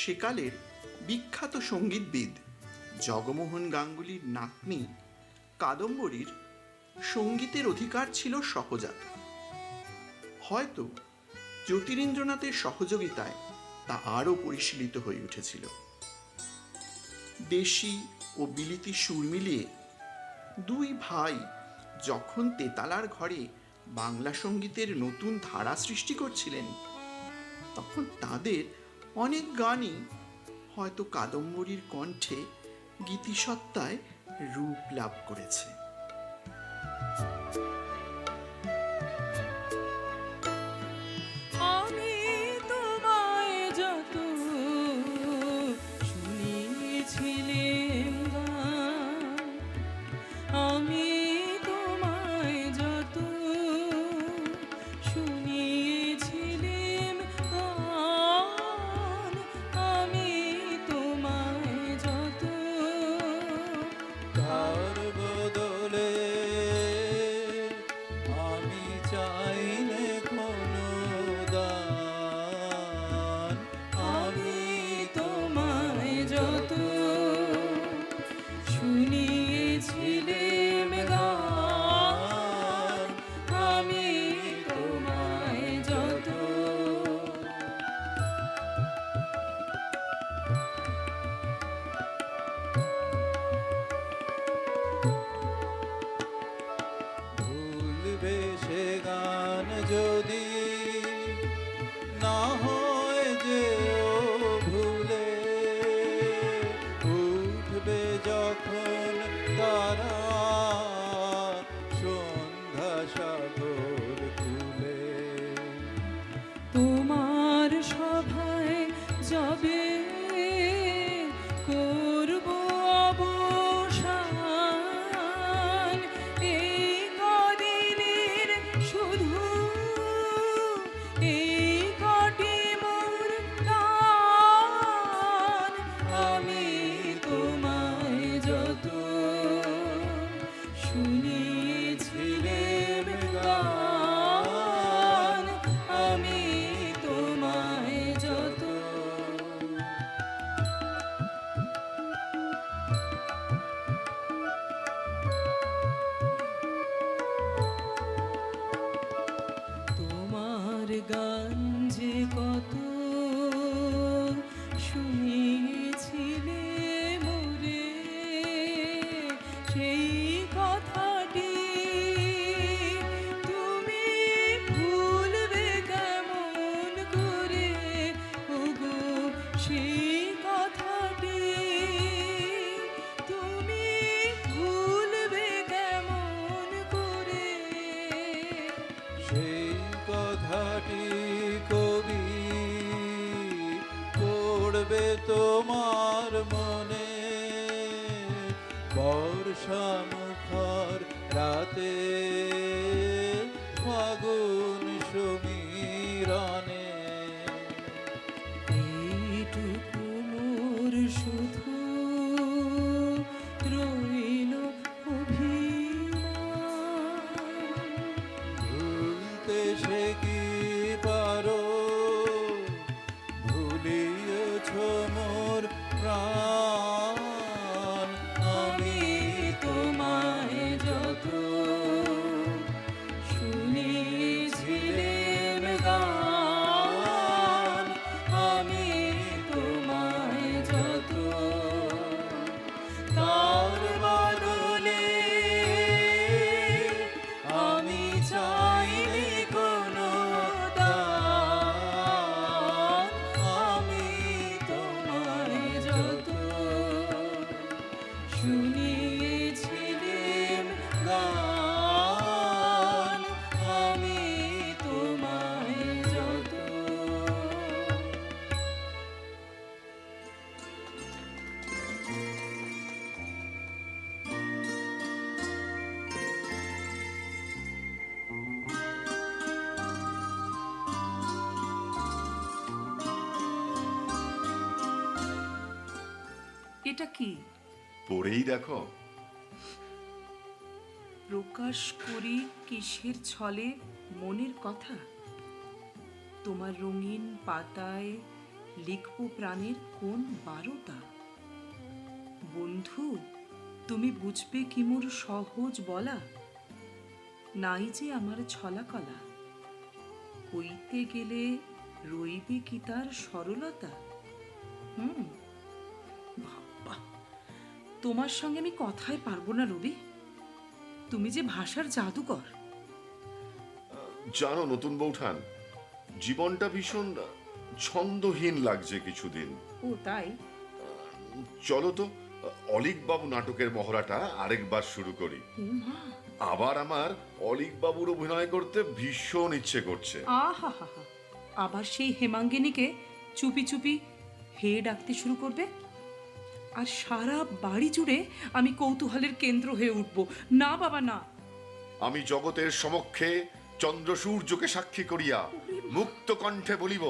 সেকালের বিখ্যাত সঙ্গীতবিদ জগমোহন গাঙ্গুলির নাতনি কাদম্বরীর সঙ্গীতের অধিকার ছিল সহজাত। হয়তো জ্যোতিরিন্দ্রনাথের সহযোগিতায় তা আরও পরিশীলিত হয়ে উঠেছিল। দেশি ও বিলিতি সুর মিলিয়ে দুই ভাই যখন তেতালার ঘরে বাংলা সঙ্গীতের নতুন ধারা সৃষ্টি করছিলেন, তখন তাদের অনেক গানই হয়তো কাদম্বরীর কণ্ঠে গীতিসত্তায় রূপ লাভ করেছে। আমি তোমায় যত শুনিয়েছিলাম গান, আমি তোমায় যত শুনিয়েছিলাম গান, আমি তোমায় যত তার বদলে আমি চাইলে কোনো দান, আমি তোমায় যত শুনিয়েছিলাম গান, আমি তোমায় যত ভুলবে সে গান যদি না হয় যে ও ভুলে, উঠবে যখন তারা সন্ধ্যা সাগর তুলে। তোমার সভায় যাবে করব অবসান, এই কদিনের শুধু এই কটি মোর গান, আমি তোমায় যত শুনিয়েছিলাম গান, আমি তোমায় যত তোমার গান যে কত শুনিয়েছিলে মোরে, সেই কথাটি তুমি ভুলবে কেমন করে, ওগো সেই কথাটি তুমি ভুলবে কেমন করে। সেই কথাটি কবি পড়বে তোমার মনে, বর্ষা মুখর রাতে ফাগুন সমীরণে। এইটুকু মোর শুধু রইল অভিমান, ভুলতে সে কি পারো, ভুলিয়েছ মোর প্রাণ, আমি তোমায় যত শুনিয়েছিলাম গান, আমি তোমায় যত তার বদলে আমি চাইলে কোনো দান, আমি তোমায় যত শুনিয়েছিলাম গান, আমি তোমায় যত এটা কি? পড়েই দেখো। প্রকাশ করি কিসের ছলে মনের কথা, তোমার রঙিন পাতায় লিখব প্রাণের কোন বারোটা। বন্ধু, তুমি বুঝবে কি মোর সহজ বলা, নাই যে আমার ছলা কলা, কইতে গেলে রইবে কি তার সরলতা। বাবা, তোমার সঙ্গে আমি কথাই পারবো না রবি, তুমি যে ভাষার জাদুকর। জানো নতুন বৌঠান, জীবনটা ভীষণ ছন্দহীন লাগছে কিছুদিন। ও তাই? চলো তো অলীক বাবু নাটকের মহড়াটা আরেকবার শুরু করি। আবার আমার অলীক বাবুর অভিনয় করতে ভীষণ ইচ্ছে করছে। আহা হা হা, আবার সেই হেমাঙ্গিনীকে চুপি চুপি হে ডাকতে শুরু করবে, আর সারা বাড়ি জুড়ে আমি কৌতূহলের কেন্দ্র হয়ে উঠব। না বাবা না। আমি জগতের সমক্ষে চন্দ্র সূর্যকে সাক্ষী করিয়া মুক্ত কণ্ঠে বলিব,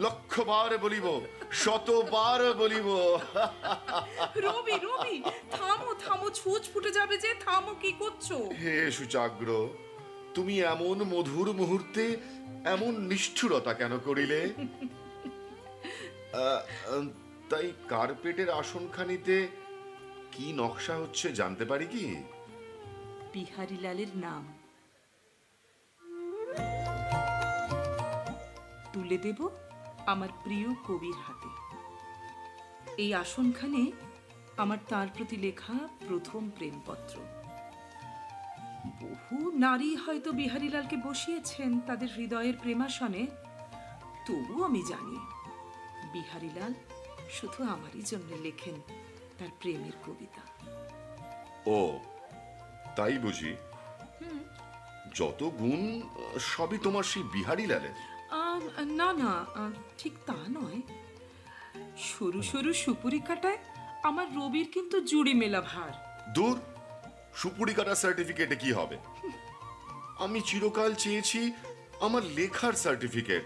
লক্ষবার বলিব, শতবার বলিব। রবি রবি, থামো থামো, ছুঁচ ফুটে যাবে যে, থামো, কি করছো? হে সুচাগ্র, তুমি এমন মধুর মুহূর্তে এমন নিষ্ঠুরতা কেন করিলে? তাই কার্পেটের আসনখানিতে কি নকশা হচ্ছে জানতে পারি কি? বিহারীলালের নাম তুলে দেব আমার প্রিয় কবির হাতে। এই আসনখানে আমার তার প্রতি লেখা প্রথম প্রেমপত্র। বহু নারী হয়তো বিহারীলালকে বসিয়েছেন তাদের হৃদয়ের প্রেমাসনে, তবু আমি জানি বিহারীলাল শুধু আমারই জন্য লেখেন তার প্রেমের কবিতা। ও তাই বুঝি? যত গুণ সবই তোমার সেই বিহারীলালের? না না, ঠিক তা নয়। সরু সরু সুপুরি কাটায় আমার রবির কিন্তু জুড়ি মেলা ভার। দূর, সুপুরি কাটা সার্টিফিকেটে কি হবে? আমি চিরকাল চেয়েছি আমার লেখার সার্টিফিকেট।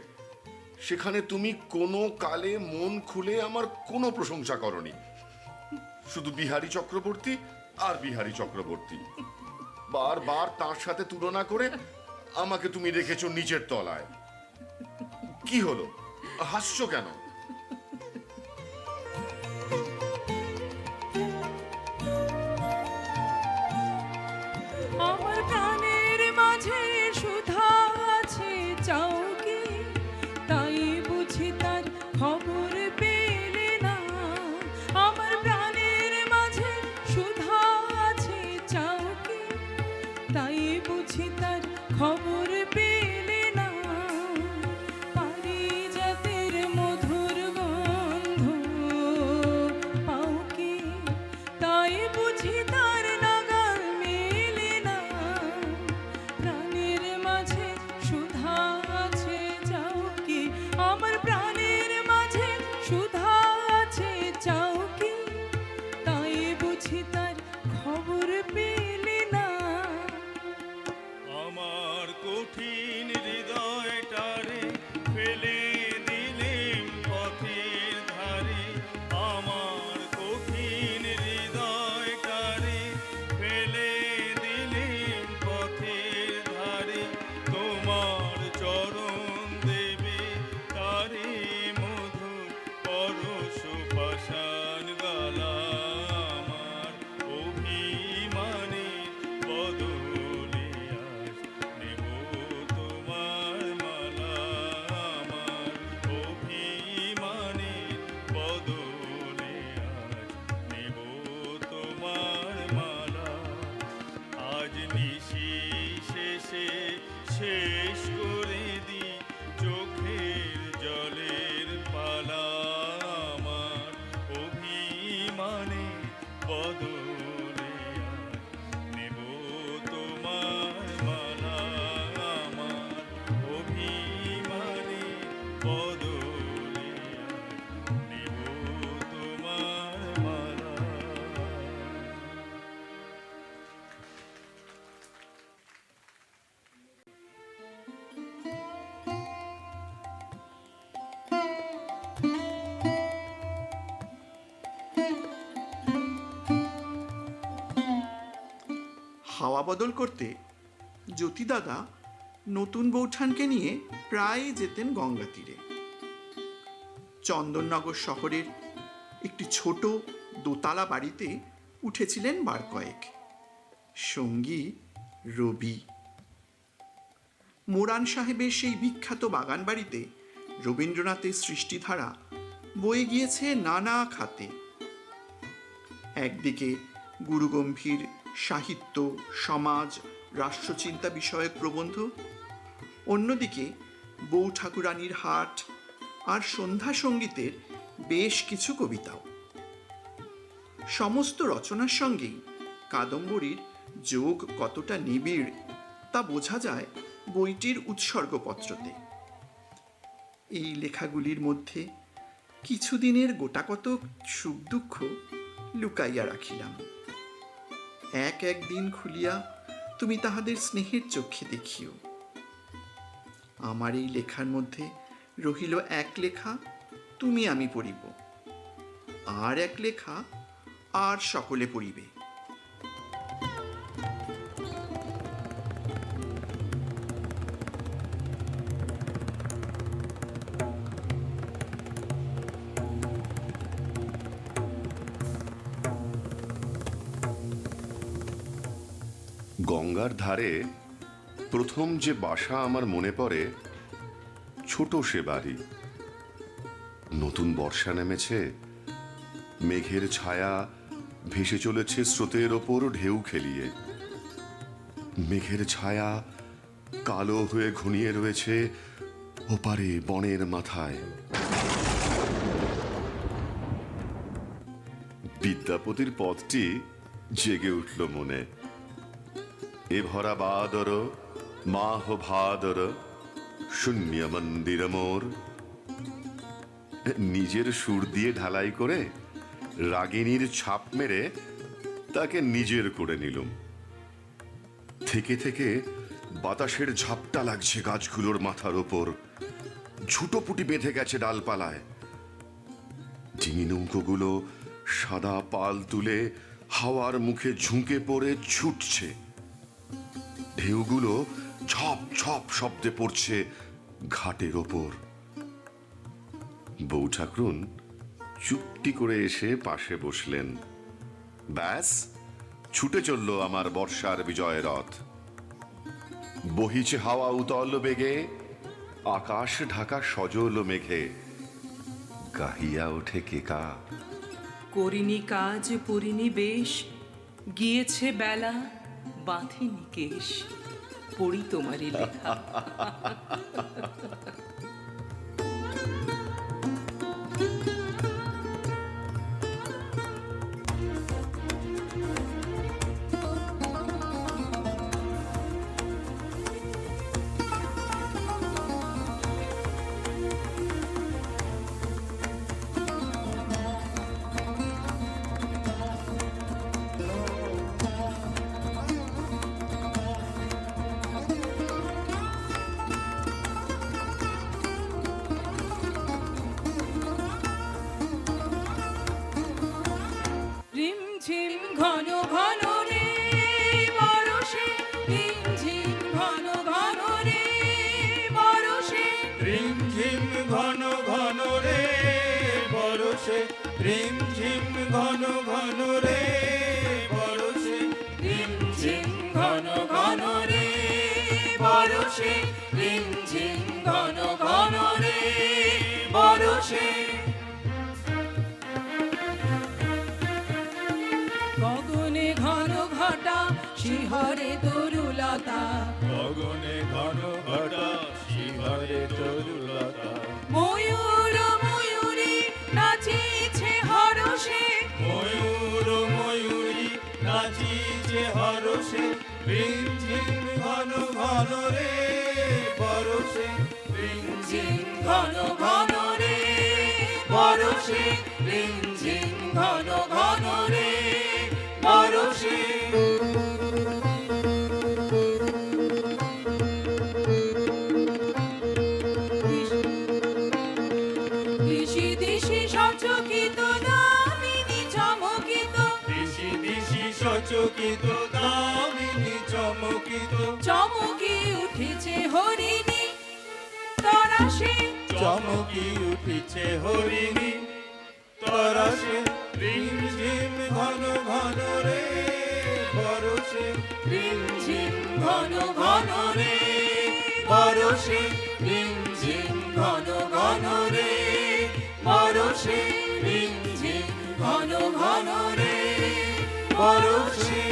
সেখানে তুমি কোনো কালে মন খুলে আমার কোনো প্রশংসা করনি। শুধু বিহারী চক্রবর্তী আর বিহারী চক্রবর্তী। বারবার তার সাথে তুলনা করে আমাকে তুমি রেখেছো নিচের তলায়। কি হলো, হাসছো কেন? আমার প্রাণের মাঝে সুধা আছে, চাও কি তাই বুঝি তার খবর পেলে না? আমার প্রাণের মাঝে সুধা আছে, চাও কি তাই বুঝি তার খবর পেলে না? পারিজাতের মধুর গন্ধ পাও কি তাই বুঝি তার নাগাল মেলে না? প্রাণের মাঝে সুধা আছে, চাও কি আমার প্রাণের মাঝে সুধা আছে, চাও কি তাই বুঝি তার খবর পেলে না? আমার কঠিন হৃদয়টারে ফেলে দিলেম পথের ধারে। আমার কঠিন হৃদয়টারে ফেলে দিলেম পথের ধারে। তোমার চরণ দেবে তারে মধুর পরশ পাষাণ গালা। আমার অভিমানের বদলে আজ নেব তোমার মালা। আমার অভিমানের বদলে আজ নেব তোমার মালা। আজ নিশি শেষে শেষ করে দি চোখের জলের পালা। আমার অভিমানে বদলে আজ নেব তোমার মালা। আমার অভিমানে বদলে আজ নেব তোমার মালা। হাওয়া বদল করতে জ্যোতিদাদা নতুন বৌঠানকে নিয়ে প্রায় যেতেন গঙ্গা তীরে। চন্দননগর শহরের একটি ছোট দোতলা বাড়িতে উঠেছিলেন বার কয়েক। সঙ্গী রবি। মোরান সাহেবের সেই বিখ্যাত বাগান বাড়িতে রবীন্দ্রনাথের সৃষ্টিধারা বয়ে গিয়েছে নানা খাতে। একদিকে গুরুগম্ভীর সাহিত্য, সমাজ, রাষ্ট্রচিন্তা বিষয়ক প্রবন্ধ, অন্যদিকে বউ ঠাকুরানীর হাট আর সন্ধ্যা সঙ্গীতের বেশ কিছু কবিতাও। সমস্ত রচনার সঙ্গেই কাদম্বরীর যোগ কতটা নিবিড় তা বোঝা যায় বইটির উৎসর্গপত্রতে। এই লেখাগুলির মধ্যে কিছুদিনের গোটাকতক সুখ দুঃখ লুকাইয়া রাখিলাম। এক দিন খুলিয়া তুমি তাহাদের স্নেহের চক্ষে দেখিও। আমার এই লেখার মধ্যে রহিল এক লেখা তুমি আমি পড়িব, আর এক লেখা আর সকলে পড়িবে। গঙ্গার ধারে প্রথম যে বাসা আমার মনে পড়ে, ছোট সে বাড়ি। নতুন বর্ষা নেমেছে, মেঘের ছায়া ভেসে চলেছে স্রোতের ওপর ঢেউ খেলিয়ে। মেঘের ছায়া কালো হয়ে ঘনিয়ে রয়েছে ওপারে বনের মাথায়। বিদ্যাপতির পথটি জেগে উঠল মনে। এ ভরা বাদর মাহ ভাদর শূন্য মন্দির মোর। নিজের সুর দিয়ে ঢালাই করে রাগিনীর ছাপ মেরে তাকে নিজের করে নিলুম। থেকে থেকে বাতাসের ঝাপটা লাগছে গাছগুলোর মাথার ওপর, ঝুটোপুটি বেঁধে গেছে ডালপালায়। ডিঙি নৌকোগুলো সাদা পাল তুলে হাওয়ার মুখে ঝুঁকে পড়ে ছুটছে। ঢেউগুলো ঝপ ঝপ শব্দে পড়ছে ঘাটের ওপর। বউ ঠাকরুন চুপটি করে এসে পাশে বসলেন। ব্যাস ছুটে চলল আমার বর্ষার বিজয় রথ। বহিছে হাওয়া উতল বেগে, আকাশ ঢাকা সজল মেঘে। গাহিয়া ওঠে কেকা, করিনি কাজ পরিনি বেশ, গিয়েছে বেলা বাঁধিনি কেশ। পড়ি তোমারই লেখা। রিমঝিম ঘন ঘন রে বরষে, রিমঝিম ঘন ঘন রে বরষে, রিমঝিম ঘন ঘন রে বরষে, রিমঝিম ঘন ঘন রে বরষে, রিমঝিম ঘন ঘন রে বরষে, রিমঝিম ঘন ঘন রে বরষে। গগনে ঘন ঘটা শিহরে তরুলতা, গগনে ঘন ঘটা শিহরে তরুলতা। ময়ূর ময়ূরী নাচিছে হরষে, ময়ূর ময়ূরী নাচিছে হরষে, রিমঝিম ঘন ঘন রে বরষে, রিমঝিম ঘন ঘন রে বরষে, রিমঝিম ঘন ঘন রে বরষে। দিশি দিশি সচকিত দামিনী চমকিত, দিশি দিশি সচকিত দামিনী চমকিত। চমকি উঠেছে হরিণী তরাসে, চমকি উঠিছে হরিণী তরাসে, রিমঝিম ঘন ঘন রে বরষে, রিমঝিম ঘন ঘন রে বরষে, রিমঝিম ঘন ঘন রে বরষে, রিমঝিম ঘন ঘন রে বরষে।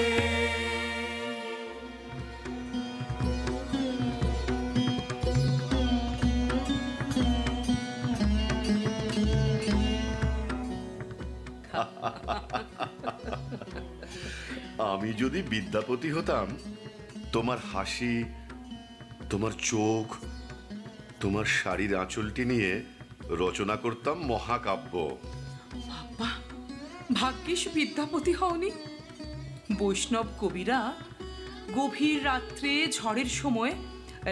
আমি যদি বিদ্যাপতি হতাম, তোমার হাসি, তোমার চোখ, তোমার শাড়ির আঁচলটি নিয়ে রচনা করতাম মহাকাব্য। বাহ, ভাগ্যিস বিদ্যাপতি হওনি। বৈষ্ণব কবিরা গভীর রাত্রে ঝড়ের সময়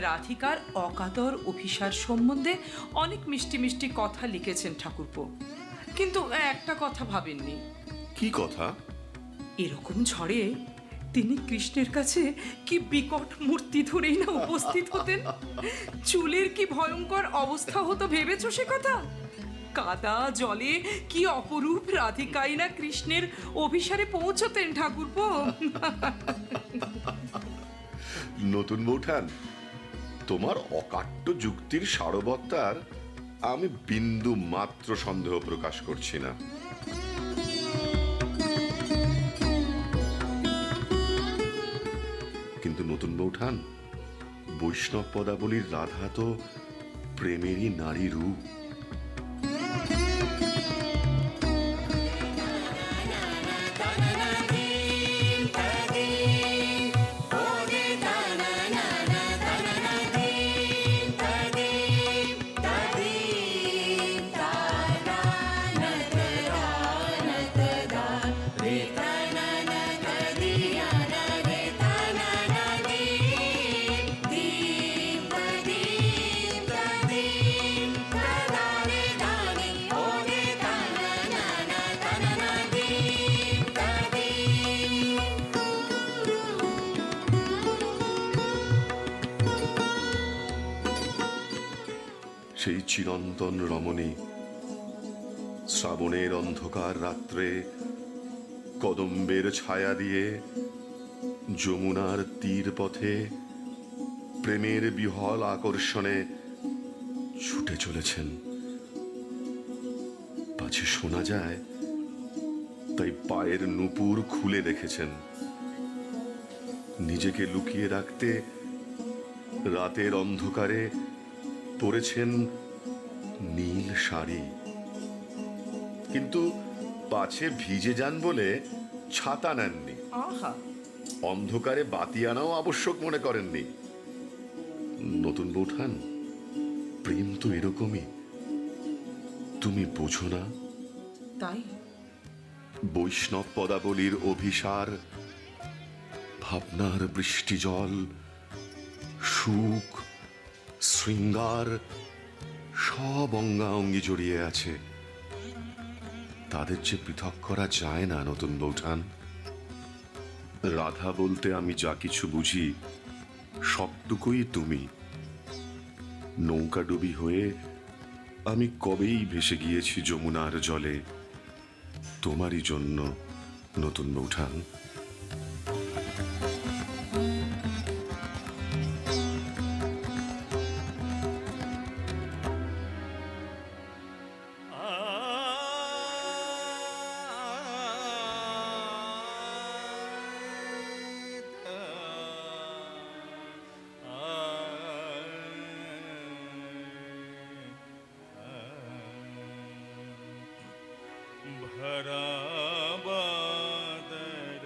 রাধিকার অকাতর অভিসার সম্বন্ধে অনেক মিষ্টি মিষ্টি কথা লিখেছেন ঠাকুরপো, কিন্তু একটা কথা ভাবেননি। কি কথা? এরকম ঝড়ে তিনি কৃষ্ণের কাছে কি বিকট মূর্তি ধরেই না উপস্থিত হতেন। চুলের কি ভয়ঙ্কর অবস্থা হতো ভেবেছো সে কথা? কাদা জলে কি অপরূপ রাধিকাই না কৃষ্ণের অভিসারে পৌঁছতেন ঠাকুরপো। নতুন বৌঠান, তোমার অকাট্য যুক্তির সারবত্তার আমি বিন্দু মাত্র সন্দেহ প্রকাশ করছি না। কিন্তু নতুন বৌঠান, বৈষ্ণব পদাবলীর রাধা তো প্রেমেরই নারী রূপ। সেই চিরন্তন রমণী শ্রাবণের অন্ধকার রাত্রে কদম্বের ছায়া দিয়ে যমুনার তীর পথে প্রেমের বিহল আকর্ষণে ছুটে চলেছেন। পাছে শোনা যায়, তাই পায়ের নুপুর খুলে রেখেছেন। নিজেকে লুকিয়ে রাখতে রাতের অন্ধকারে পরেছেন নীল শাড়ি, কিন্তু পাছে ভিজে যান বলে ছাতা নেননি। আহা, অন্ধকারে বাতি আনাও আবশ্যক মনে করেননি। নতুন বৌঠান, প্রেম তো এরকমই, তুমি বোঝো না? তাই বৈষ্ণব পদাবলীর অভিসার, ভাবনার বৃষ্টি জল, সুখ, শৃঙ্গার সব অঙ্গাঅঙ্গি জড়িয়ে আছে। তাদের যে পৃথক করা যায় না নতুন বৌঠান। রাধা বলতে আমি যা কিছু বুঝি সবটুকুই তুমি। নৌকাডুবি হয়ে আমি কবেই ভেসে গিয়েছি যমুনার জলে, তোমারই জন্য নতুন বৌঠান। भरा बादर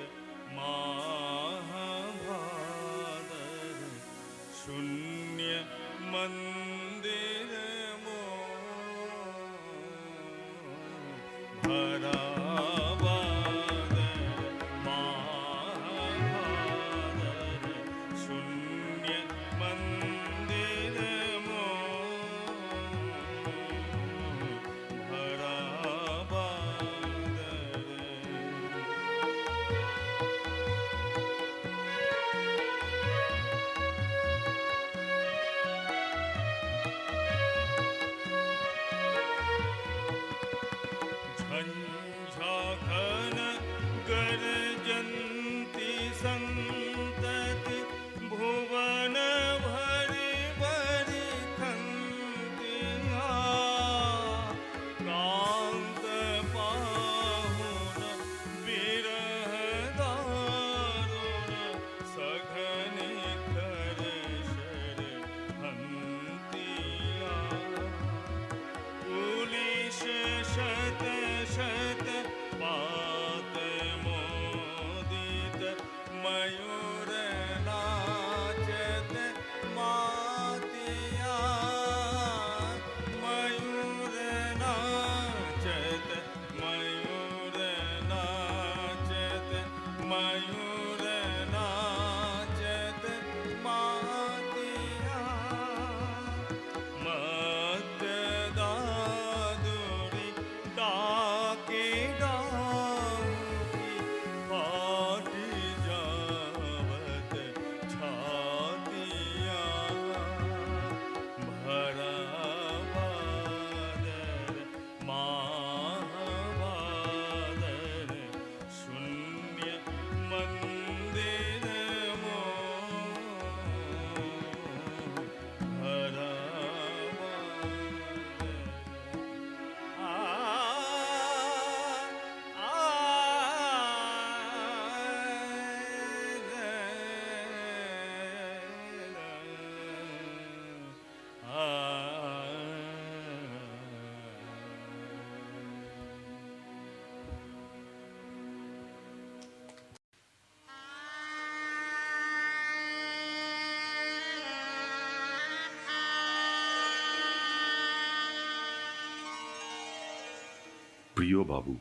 প্রিয় বাবু,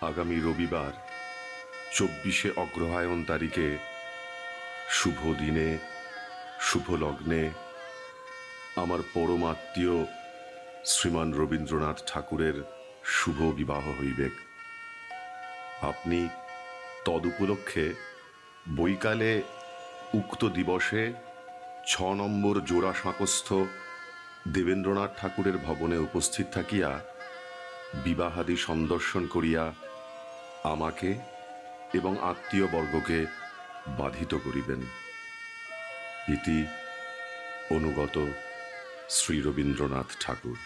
আগামী রবিবার 24শে অগ্রহায়ণ তারিখে শুভ দিনে শুভ লগ্নে আমার পরমাত্মীয় শ্রীমান রবীন্দ্রনাথ ঠাকুরের শুভ বিবাহ হইবে। আপনি তদুপলক্ষে বৈকালে উক্ত দিবসে 6 নম্বর জোড়া সাঁকস্থ দেবেন্দ্রনাথ ঠাকুরের ভবনে উপস্থিত থাকিয়া বিবাহাদি সন্দর্শন করিয়া আমাকে এবং আত্মীয়বর্গকে বাধিত করিবেন। ইতি অনুগত শ্রী রবীন্দ্রনাথ ঠাকুর।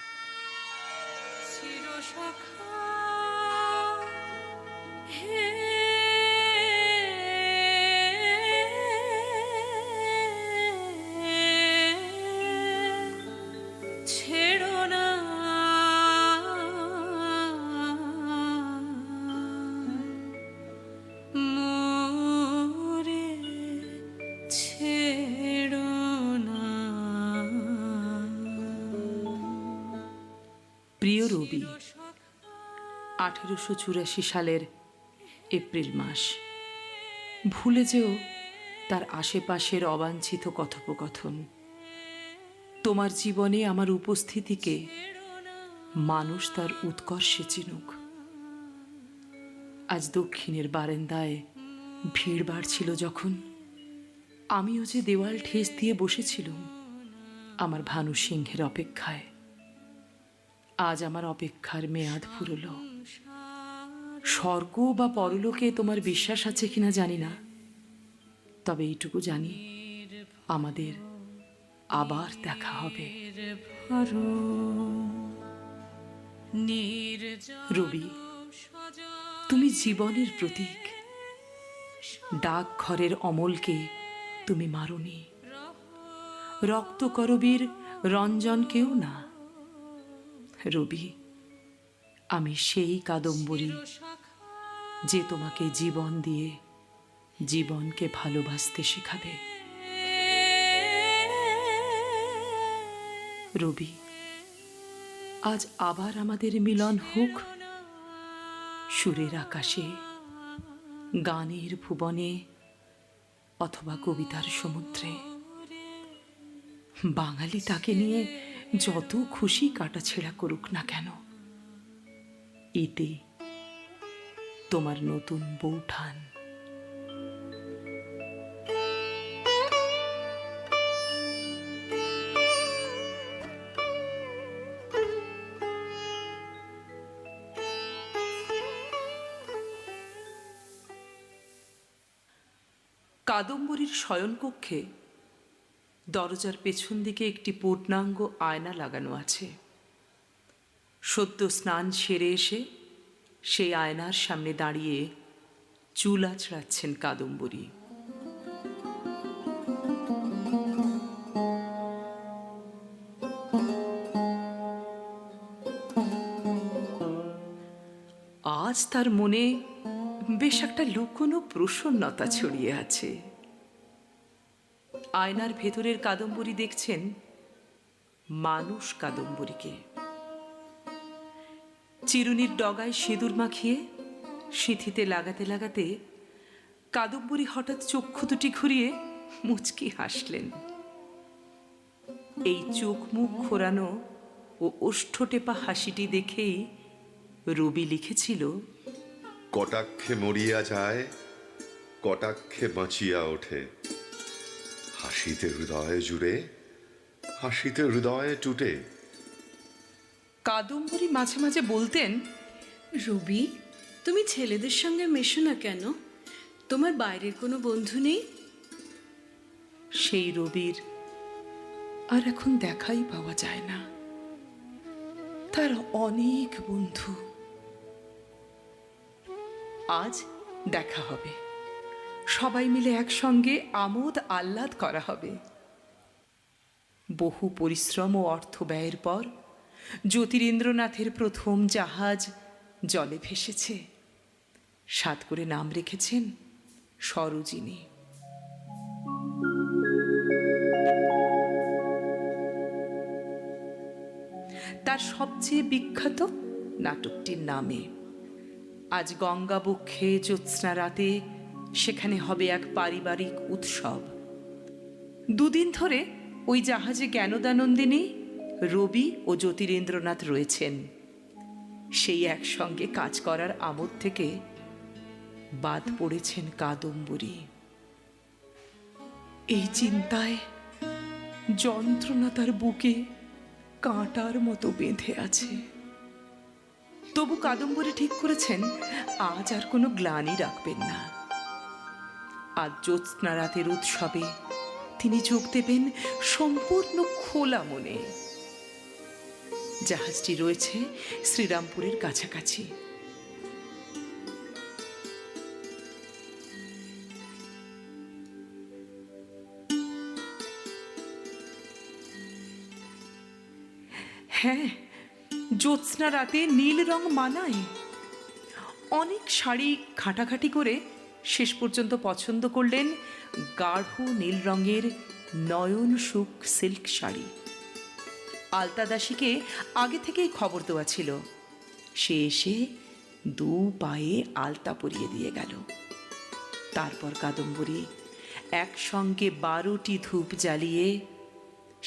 ছেড়ো না মোরে, ছেড়ো না। প্রিয় রবি, 1884 সালের এপ্রিল মাস। ভুলে যেও তার আশেপাশের অবাঞ্ছিত কথোপকথন। তোমার জীবনে আমার উপস্থিতিকে মানুষ তার উৎকর্ষে চিনুক। আজ দক্ষিণের বারান্দায় ভিড় বাড়ছিল যখন, আমিও যে দেওয়াল ঠেস দিয়ে বসেছিলাম আমার ভানু সিংহের অপেক্ষায়। আজ আমার অপেক্ষার মেয়াদ ফুরল। স্বর্গ বা পরলোকে তোমার বিশ্বাস আছে কিনা জানি না, তবে এইটুকু জানি আমাদের আবার দেখা হবে। রবি, তুমি জীবনের প্রতীক। ডাকঘরের অমলকে তুমি মারোনি, রক্তকরবীর রঞ্জনকেও না। রবি, আমি সেই কাদম্বরী যে তোমাকে জীবন দিয়ে জীবনকে ভালোবাসতে শেখাবে। রবি, আজ আবার আমাদের মিলন হোক, সুরের আকাশে, গানের ভুবনে, অথবা কবিতার সমুদ্রে। বাঙালি তাকে নিয়ে যত খুশি কাটাছেঁড়া করুক না কেন, এতে তোমার নতুন বৌঠান। কাদম্বরীর শয়নকক্ষে দরজার পেছন দিকে একটি পূর্ণাঙ্গ আয়না লাগানো আছে। সদ্য স্নান সেরে এসে সেই আয়নার সামনে দাঁড়িয়ে চুল আঁচড়াচ্ছেন কাদম্বরী। আজ তার মনে বেশ একটা লুকোনো প্রসন্নতা ছড়িয়ে আছে। আয়নার ভেতরের কাদম্বরী দেখছেন মানুষ কাদম্বরীকে। চিরুনির ডগায় সিঁদুর মাখিয়ে সিঁথিতে লাগাতে লাগাতে কাদম্বরী হঠাৎ চক্ষু দুটি ঘুরিয়ে মুচকি হাসলেন। এই চোখ মুখ ঘোরানো ও ওষ্ঠটেপা হাসিটি দেখেই রবি লিখেছিল, কটাক্ষে মরিয়া যায়, কটাক্ষে বাঁচিয়া ওঠে, হাসিতে হৃদয় জুড়ে, হাসিতে হৃদয়ে টুটে। কাদম্বরী মাঝে মাঝে বলতেন, রবি, তুমি ছেলেদের সঙ্গে মেশো না কেন? তোমার বাইরের কোনো বন্ধু নেই? সেই রবির আর এখন দেখাই পাওয়া যায় না। তার অনেক বন্ধু। আজ দেখা হবে, সবাই মিলে একসঙ্গে আমোদ আহ্লাদ করা হবে। বহু পরিশ্রম ও অর্থ ব্যয়ের পর জ্যোতিরিন্দ্রনাথের প্রথম জাহাজ জলে ভেসেছে। সাত করে নাম রেখেছেন সরোজিনী। তার সবচেয়ে বিখ্যাত নাটকটির নামে। আজ গঙ্গাবক্ষে জ্যোৎস্না রাতে সেখানে হবে এক পারিবারিক উৎসব। দুদিন ধরে ওই জাহাজে জ্ঞানদানন্দিনী, রবি ও জ্যোতিরেন্দ্রনাথ রয়েছেন। সেই একসঙ্গে কাজ করার আমোদ থেকে বাদ পড়েছেন কাদম্বরী। এই চিন্তায় যন্ত্রণা তার বুকে কাঁটার মতো বেঁধে আছে। তবু কাদম্বরী ঠিক করেছেন আজ আর কোনো গ্লানি রাখবেন না। আজ জ্যোৎস্না রাতের উৎসবে তিনি যোগ দেবেন সম্পূর্ণ খোলা মনে। জাহাজটি রয়েছে শ্রীরামপুরের কাছাকাছি। হ্যাঁ, জ্যোৎস্না রাতে নীল রং মানায়। অনেক শাড়ি ঘাটাঘাটি করে শেষ পর্যন্ত পছন্দ করলেন গাঢ় নীল রঙের নয়ন সুখ সিল্ক শাড়ি। আলতাদাসীকে আগে থেকেই খবর দেওয়া ছিল। সে এসে দু পায়ে আলতা পরিয়ে দিয়ে গেল। তারপর কাদম্বরী একসঙ্গে 12টি ধূপ জ্বালিয়ে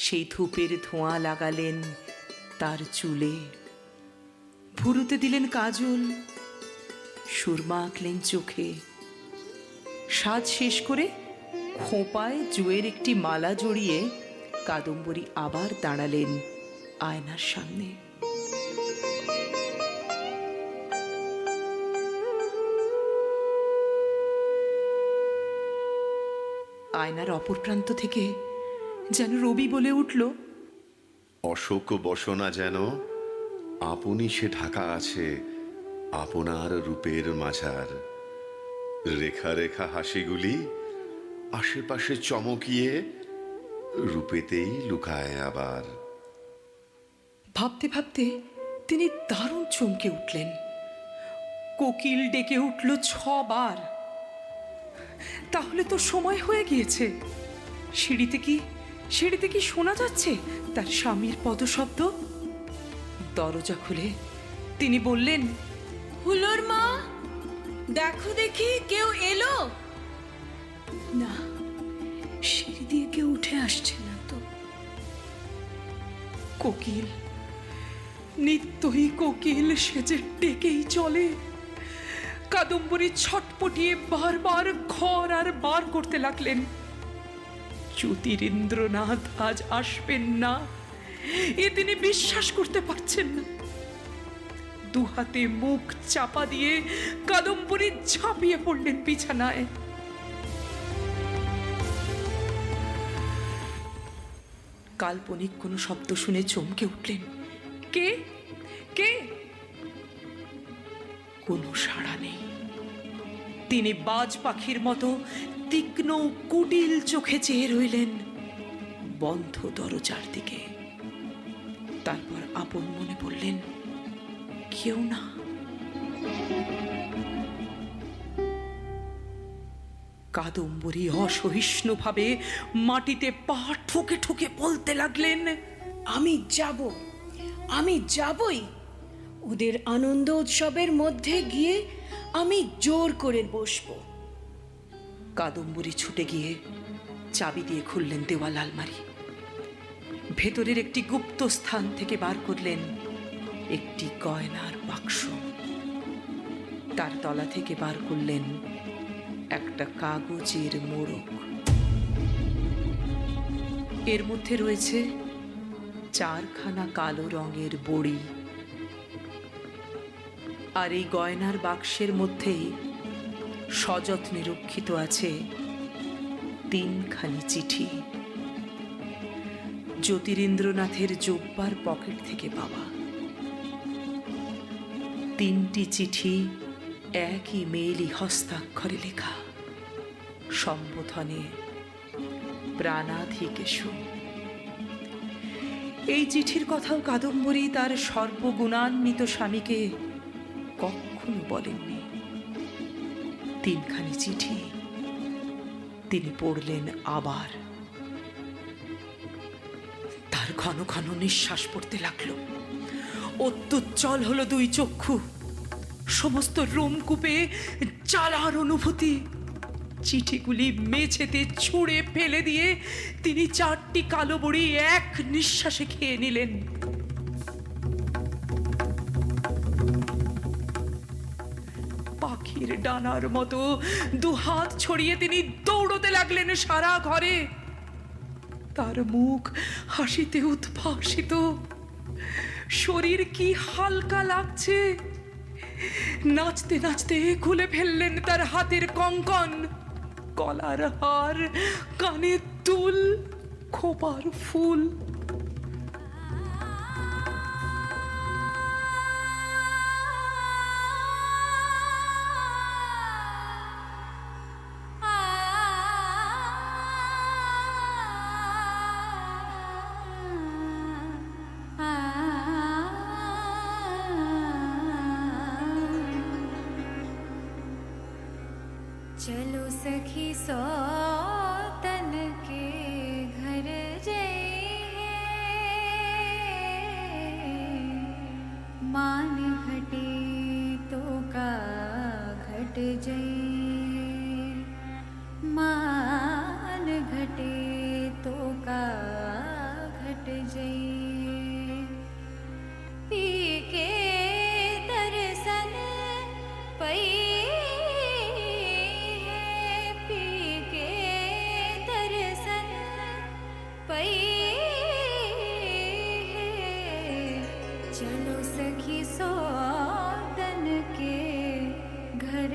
সেই ধূপের ধোঁয়া লাগালেন তার চুলে, ভুরুতে দিলেন কাজল, সুরমা আঁকলেন চোখে। সাজ শেষ করে খোঁপায় জুয়ের একটি মালা জড়িয়ে কাদম্বরী আবার দাঁড়ালেন আয়নার সামনে। আয়নার অপর প্রান্ত থেকে যেন রবি বলে উঠল, অশোক বসনা যেন আপনি সে ঢাকা আছে আপনার রূপের মাঝার। রেখা রেখা হাসিগুলি আশেপাশে চমকিয়ে রূপেতেই লুকায় আবার। ভাবতে ভাবতে তিনি দারুণ চমকে উঠলেন। কোকিল ডেকে উঠল 6 বার। তাহলে তো সময় হয়ে গিয়েছে। সিঁড়িতে কি শোনা যাচ্ছে তার স্বামীর পদশব্দ? দরজা খুলে তিনি বললেন, হুলোর মা, দেখো দেখি কেউ এলো। না, সিঁড়ি দিয়ে কেউ উঠে আসছে না তো। কোকিল, নিত্যই কোকিল সেজে ডেকেই চলে। কাদম্বরী ছটপটিয়ে বারবার ঘর আর বার করতে লাগলেন। জ্যোতিরেন্দ্রনাথ আজ আসবেন না, এ তিনি বিশ্বাস করতে পারছেন না। দুহাতে মুখ চাপা দিয়ে কাদম্বরী ঝাঁপিয়ে পড়লেন বিছানায়। কাল্পনিক কোনো শব্দ শুনে চমকে উঠলেন। কে কে? কোনো সাড়া নেই। তিনি বাজ পাখির মতো তীক্ষ্ণ কুটিল চোখে চেয়ে রইলেন বন্ধ দরজার দিকে। তারপর আপন মনে বললেন, কেউ না। কাদম্বরী অসহিষ্ণুভাবে মাটিতে পা ঠুকে ঠুকে বলতে লাগলেন, আমি যাবই। ওদের আনন্দ উৎসবের মধ্যে গিয়ে আমি জোর করে বসবো। কাদম্বরী ছুটে গিয়ে চাবি দিয়ে খুললেন দেওয়াল আলমারি। ভেতরের একটি গুপ্ত স্থান থেকে বার করলেন একটি গয়নার বাক্স। তার তলা থেকে বার করলেন একটা কাগজের মোড়ক। এর মধ্যে রয়েছে 4খানা কালো রঙের বড়ি। আর এই গয়নার বাক্সের মধ্যেই সযত্নে রক্ষিত আছে 3খানি চিঠি, জ্যোতিরেন্দ্রনাথের জোব্বার পকেট থেকে পাওয়া। 3টি চিঠি একই মেইলি হস্তাক্ষরে লেখা, সম্বোধনে প্রাণাধিকেশু। এই চিঠির কথাও কাদম্বরী তার সর্বগুণান্বিত স্বামীকে কখনো বলেননি। 3খানি চিঠি তিনি পড়লেন আবার। তার ঘন ঘন নিঃশ্বাস পড়তে লাগলো। অত্যুজ্জ্বল হলো দুই চক্ষু, সমস্ত রোমকূপে জ্বালার অনুভূতি। চিঠিগুলি মেঝেতে ছুঁড়ে ফেলে দিয়ে তিনি 4টি কালো বড়ি এক নিঃশ্বাসে খেয়ে নিলেন। পাখির ডানার মতো দুহাত ছড়িয়ে তিনি দৌড়তে লাগলেন সারা ঘরে। তার মুখ হাসিতে উদ্ভাসিত, শরীর কি হালকা লাগছে। নাচতে নাচতে খুলে ফেললেন তার হাতের কঙ্কন, গলার হার, কানের দুল, খোপার ফুল। चलो सखी सौतन के घर जइहे, मान घटे तो का घट जइहे, मान घटे तो का घट जइहे। पी के दर्शन पई चलो सखी सौतन के घर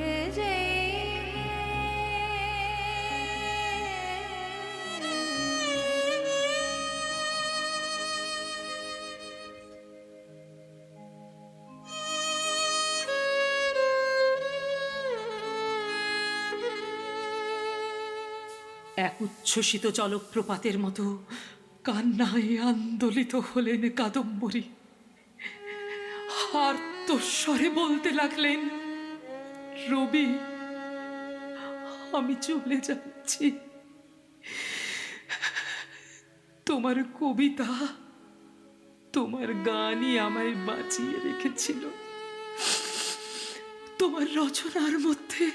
এক উচ্ছ্বসিত জলপ্রপাতের মতো কান্নায় আন্দোলিত হলেন কাদম্বরী। আর্তস্বরে বলতে লাগলেন, রবি, আমি চলে যাচ্ছি। তোমার কবিতা, তোমার গানই আমায় বাঁচিয়ে রেখেছিল। তোমার রচনার মধ্যে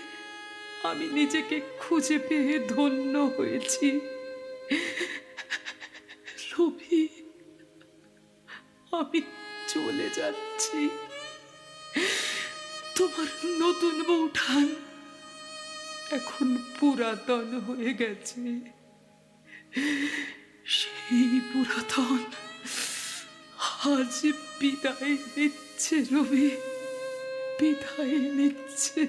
আমি নিজেকে খুঁজে পেয়ে ধন্য হয়েছি। রবি, আমি চলে যাচ্ছি। তোমার নতুন বউঠান এখন পুরাতন হয়ে গেছে। সেই পুরাতন আজ বিদায় নিচ্ছে। রবি, বিদায় নিচ্ছে।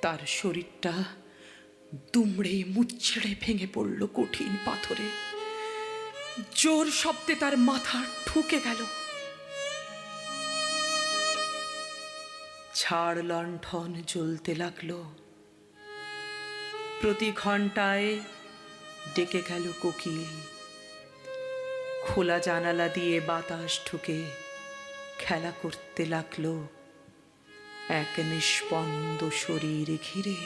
তার শরীরটা দুমড়ে মুচড়ে ভেঙে পড়ল কঠিন পাথরে। জোর শব্দে তার মাথা ঠুকে গেল। ছাড় লণ্ঠন জ্বলতে লাগলো। প্রতি ঘন্টায় ডেকে গেল কোকিল। খোলা জানালা দিয়ে বাতাস ঢুকে খেলা করতে লাগলো এক নিষ্পন্দ শরীর ঘিরে।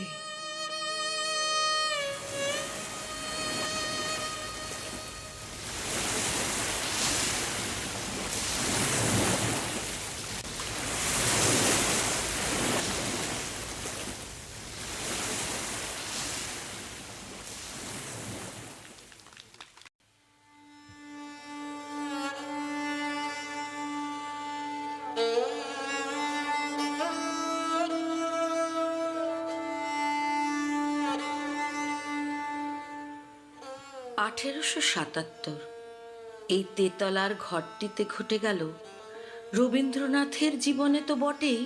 এই তেতলার ঘরটিতে ঘটে গেল রবীন্দ্রনাথের জীবনে তো বটেই,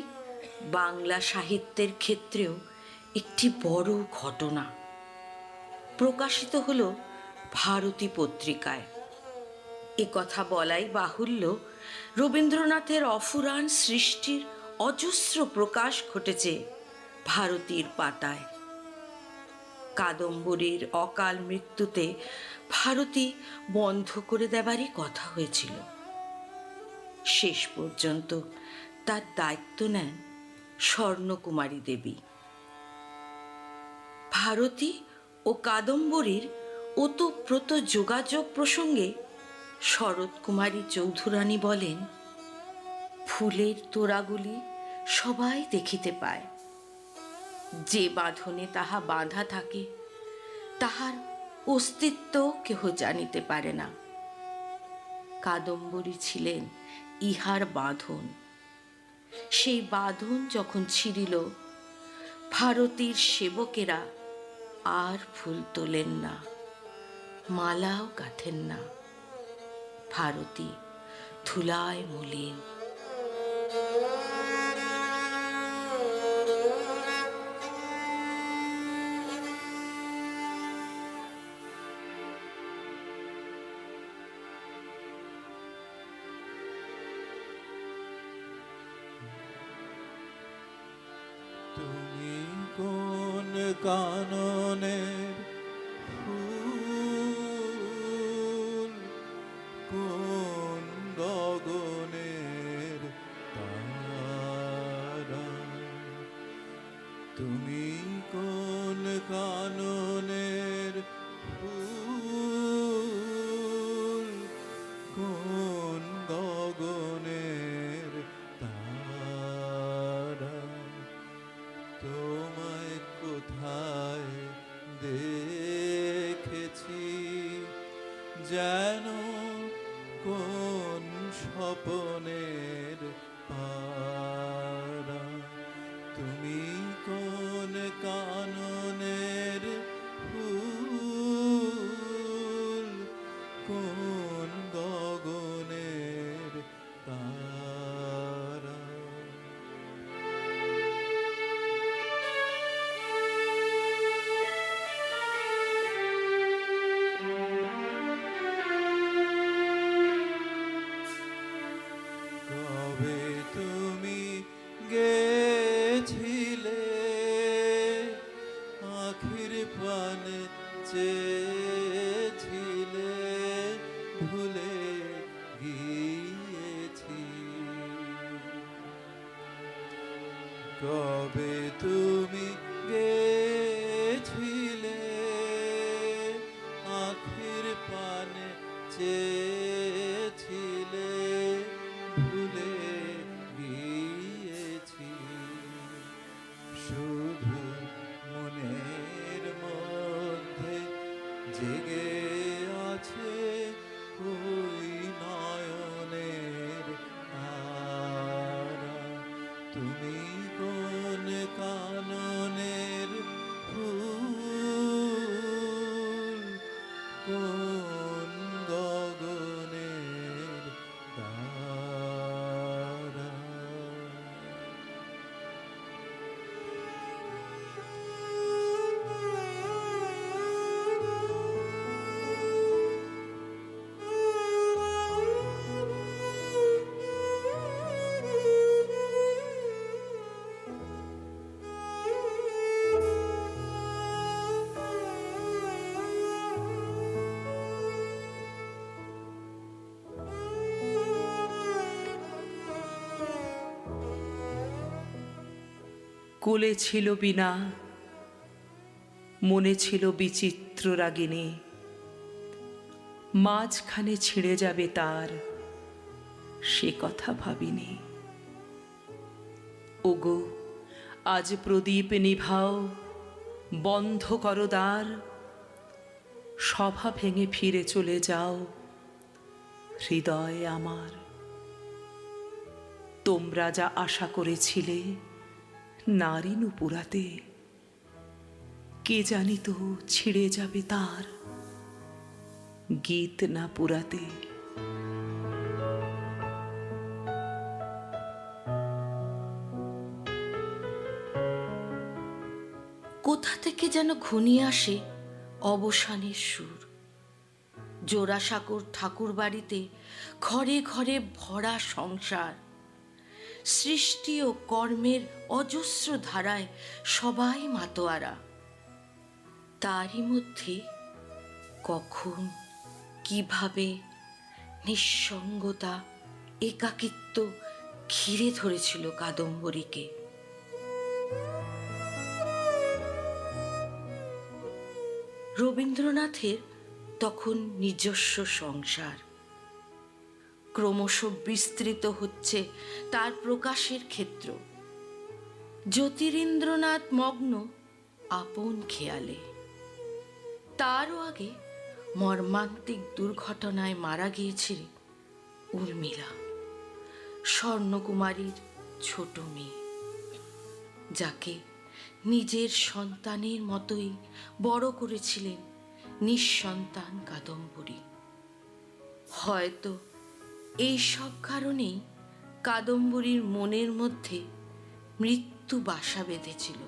বাংলা সাহিত্যের ক্ষেত্রেও একটি বড় ঘটনা। প্রকাশিত হলো ভারতী পত্রিকায়। এ কথা বলাই বাহুল্য, রবীন্দ্রনাথের অফুরান সৃষ্টির অজস্র প্রকাশ ঘটেছে ভারতীর পাতায়। কাদম্বরীর অকাল মৃত্যুতে ভারতী বন্ধ করে দেবারই কথা হয়েছিল। শেষ পর্যন্ত তার দায়িত্ব নেন স্বর্ণকুমারী দেবী। ভারতী ও কাদম্বরীর ওতপ্রোত যোগাযোগ প্রসঙ্গে শরৎ কুমারী চৌধুরানী বলেন, ফুলের তোড়াগুলি সবাই দেখিতে পায়, যে বাঁধনে তাহা বাঁধা থাকে তাহার অস্তিত্ব কেহ জানিতে পারে না। কাদম্বরী ছিলেন ইহার বাঁধন। সেই বাঁধন যখন ছিঁড়িল, ভারতীর সেবকেরা আর ফুল তোলেন না, মালাও গাঁথেন না। ভারতী ধুলায় মলিন। তুমি কোন কাননের ফুল, কোন গগনের তারা, তুমি কোন কাননের ফুল, কোন গগনের তারা, তোমায় কোথায় দেখেছি যেন কোন স্বপনের পারা, তুমি কোন কাননের ফুল, কোন গগনের তারা। কবে তুমি গেছিলে আখির পানে চেয়েছিলে, ভুলে গিয়েছি। কবে তুমি গেছিলে আখির পানে চেয়েছিলে, ভুলে গিয়েছি। শুধু মনের মধ্যে জেগে আছে ওই নয়নের তারা, তুমি কোন কাননের ফুল, কোন গগনের তারা। কোলে ছিল বিনা, মনে ছিল বিচিত্র রাগিনী, মাঝখানে ছিঁড়ে যাবে তার, সে কথা ভাবিনি। ওগো, আজ প্রদীপ নিভাও, বন্ধ করো দ্বার, সভা ভেঙে ফিরে চলে যাও হৃদয়ে আমার। তোমরা যা আশা করেছিলে নারী নুপুরাতে, কে জানিত ছিঁড়ে যাবে তার, গীত না পুরাতে। কোথা থেকে যেন ঘনিয়ে আসে অবসানের সুর। জোড়াসাঁকোর ঠাকুর বাড়িতে ঘরে ঘরে ভরা সংসার, সৃষ্টি ও কর্মের অজস্র ধারায় সবাই মাতোয়ারা। তারই মধ্যে কখন, কিভাবে নিঃসঙ্গতা, একাকিত্ব ঘিরে ধরেছিল কাদম্বরীকে। রবীন্দ্রনাথের তখন নিজস্ব সংসার। ক্রমশ বিস্তৃত হচ্ছে তার প্রকাশের ক্ষেত্র। জ্যোতিরিন্দ্রনাথ মগ্ন আপন খেয়ালে। তারও আগে মর্মান্তিক দুর্ঘটনায় মারা গিয়েছিল উর্মিলা, স্বর্ণকুমারীর ছোট মেয়ে, যাকে নিজের সন্তানের মতোই বড় করেছিলেন নিঃসন্তান কাদম্বরী। হয়তো এই সব কারণেই কাদম্বরীর মনের মধ্যে মৃত্যু বাসা বেঁধেছিল।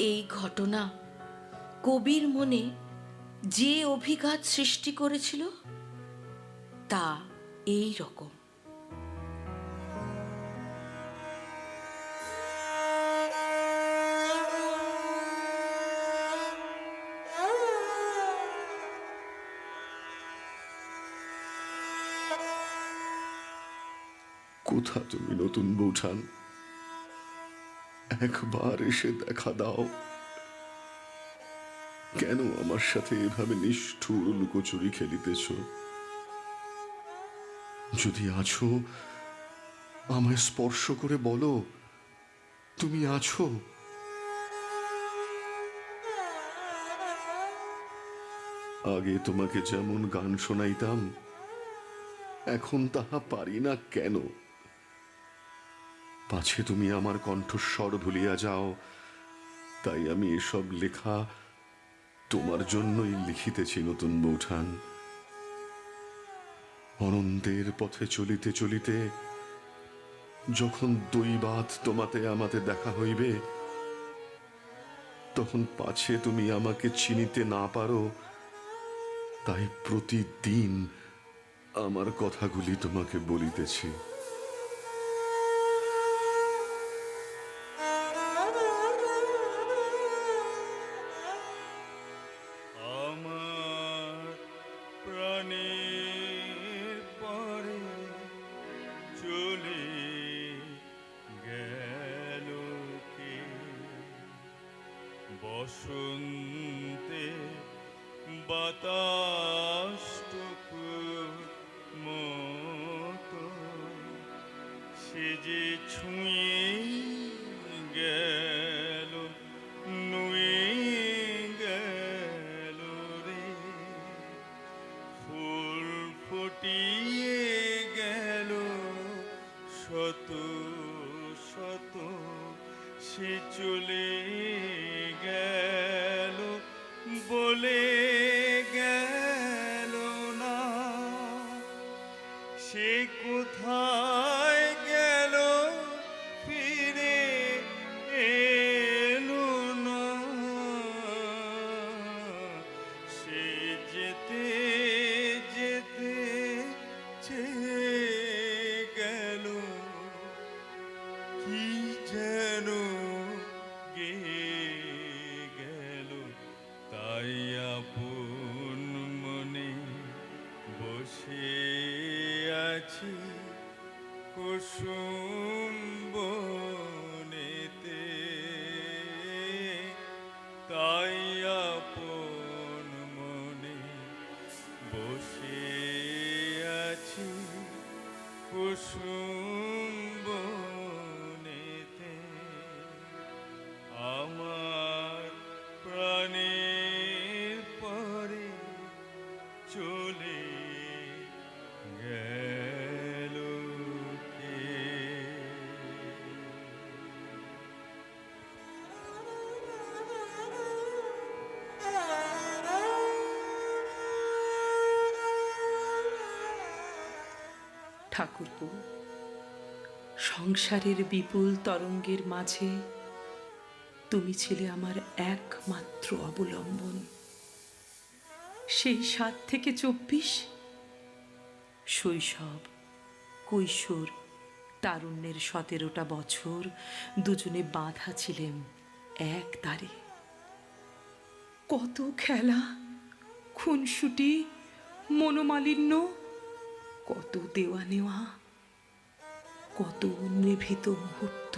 এই ঘটনা কবির মনে যে অভিঘাত সৃষ্টি করেছিল তা এই রকম। কোথা তুমি নতুন বৌঠান? একবার এসে দেখা দাও। কেন আমার সাথে এভাবে নিষ্ঠুর লুকোচুরি খেলিতেছ? যদি আছো, আমায় স্পর্শ করে বলো তুমি আছো। আগে তোমাকে যেমন গান শোনাইতাম, এখন তাহা পারি না কেন? পাছে তুমি আমার কণ্ঠস্বর ভুলিয়া যাও, তাই আমি এসব লেখা তোমার জন্যই লিখিতেছি নতুন বৌঠান। অনন্তের পথে চলিতে চলিতে যখন দৈবাত তোমাতে আমাতে দেখা হইবে, তখন পাছে তুমি আমাকে চিনিতে না পারো, তাই প্রতিদিন আমার কথাগুলি তোমাকে বলিতেছি। আমার প্রাণের পরে চলে গেল কে? বসন্তে বাতাসটুকু মতো সে যে ছুঁয়ে গেল, নুয়ে গেল রে। ফুল ফুটিয়ে গেল শত শত, সে চলে গেল বলে গেল না। সে কোথায় গেল ফিরে এলো না। সে যেতে যেতে চেয়ে গেল, কি যেন গেয়ে গেল। তাই আপন মনে বসে আছি কুসুম বনেতে। তাই আপন মনে বসে আছি কুসুম বনেতে। আমার প্রাণের পরে চলে গেল কে? ঠাকুরপো, সংসারের বিপুল তরঙ্গের মাঝে তুমি ছিলে আমার একমাত্র অবলম্বন। সেই 7 থেকে 24 শৈশব, কৈশোর, তারুণ্যের 17টা বছর দুজনে বাঁধা ছিলেম এক তারে। কত খেলা, খুনসুটি, মনোমালিন্য, কত দেওয়া নেওয়া, কত নিভৃত মুহূর্ত,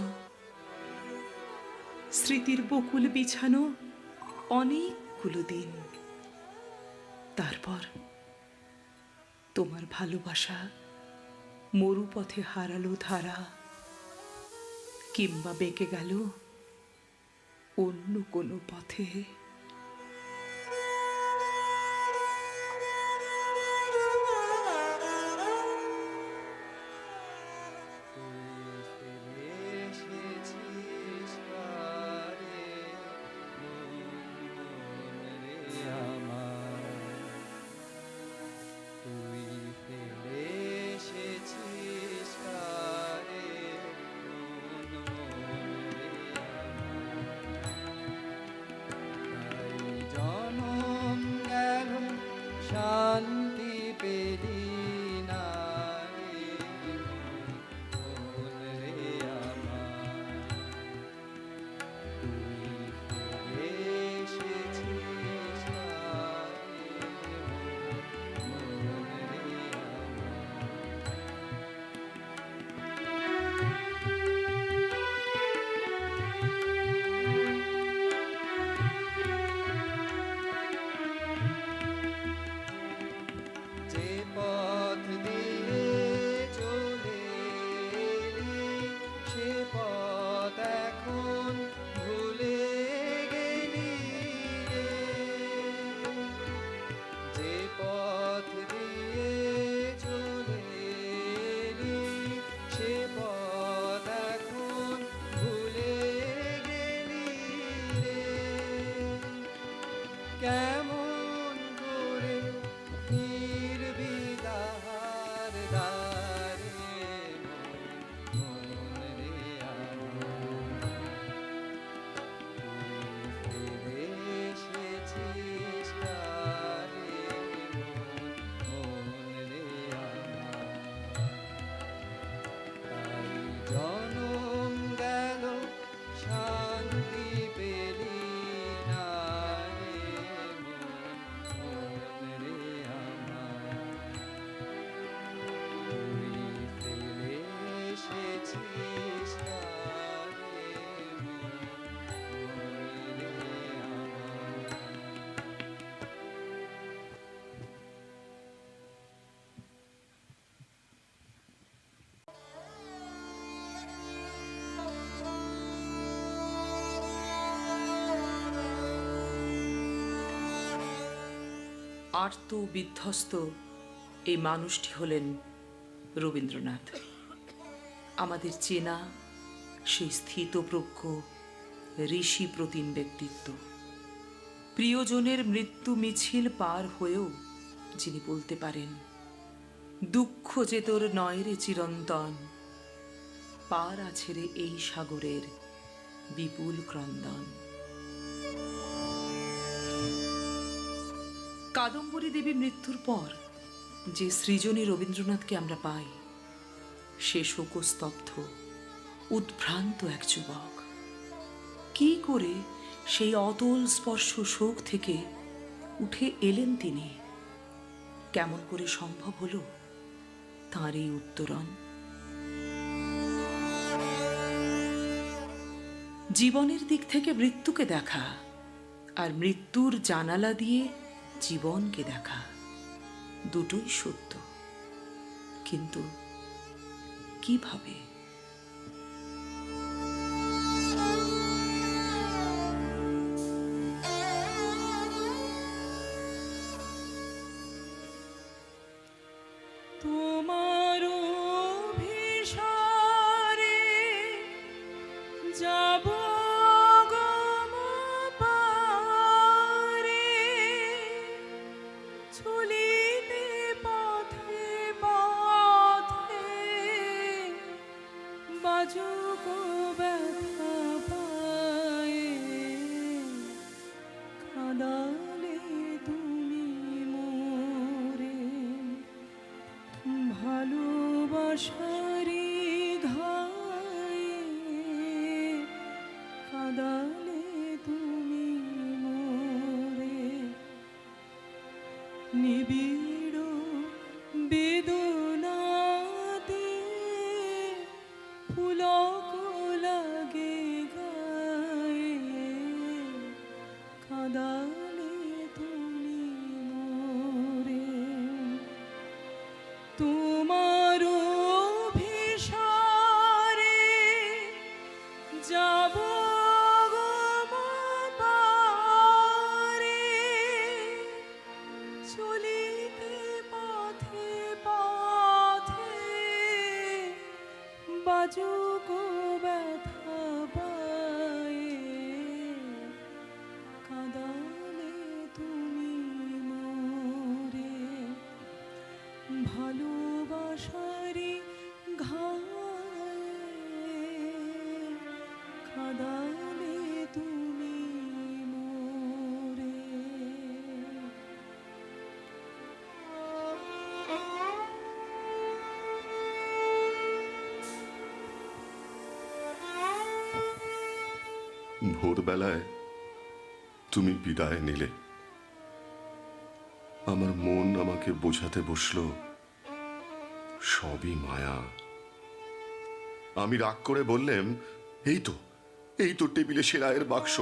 স্মৃতির বকুল বিছানো অনেকগুলো দিন। তারপর তোমার ভালোবাসা মরুপথে হারালো ধারা, কিংবা বেঁকে গেল অন্য কোনো পথে। জনম গেল শান্তি পেলি না রে মন রে আমার, তুই ফিরে এসেছিস মন রে আমার। যে পথ দিয়ে চলে এলি, সে পথ এখন ভুলে গেলি রে। যে পথ দিয়ে চলে এলি, সে পথ এখন ভুলে গেলি রে। কেমন করে ফিরবি তাহার দ্বারে মন রে আমার, তুই ফিরে এসেছিস রে মন রে আমার। তাই জনম গেল শান্তি পেলি না রে মন রে আমার, তুই ফিরে এসেছিস রে মন রে আমার। আর্ত বিধ্বস্ত এই মানুষটি হলেন রবীন্দ্রনাথ। আমাদের চেনা সেই স্থিতপ্রজ্ঞ ঋষি প্রতিম ব্যক্তিত্ব। প্রিয়জনের মৃত্যু মিছিল পার হয়েও যিনি বলতে পারেন, দুঃখ যে তোর নয় রে চিরন্তন, পার আছে রে এই সাগরের বিপুল ক্রন্দন। কাদম্বরী দেবী মৃত্যুর পর যে সৃজনী রবীন্দ্রনাথকে আমরা পাই, সে শোকস্তব্ধ উদ্ভ্রান্ত এক যুবক। কি করে সেই অতল স্পর্শ শোক থেকে উঠে এলেন তিনি? কেমন করে সম্ভব হলো তাঁর এই উত্তরণ? জীবনের দিক থেকে মৃত্যুকে দেখা, আর মৃত্যুর জানালা দিয়ে জীবনকে দেখা, দুটোই সত্য। কিন্তু কিভাবে? তোমার অভিসারে যাব গম পারে, চলিতে পথে পথে বাজুক ব্যথা পায়ে, কাঁদালে তুমি মোরে ভালোবাসারি ঘায়ে, কাঁদালে তুমি মোরে নিবিড় বেদনাতে পুলক লাগে গায়ে, কাঁদালে তুমি মোরে। লাজুক ব্যথা পায়ে কাঁদালে তুমি মোরে ভালোবাসারি ঘায়ে কাঁদালে তুমি মোরে। ভোরবেলায় তুমি বিদায় নিলে, আমার মন আমাকে বোঝাতে বসলো সবই মায়া। আমি রাগ করে বললাম, এই তো টেবিলে সেরায়ের বাক্স,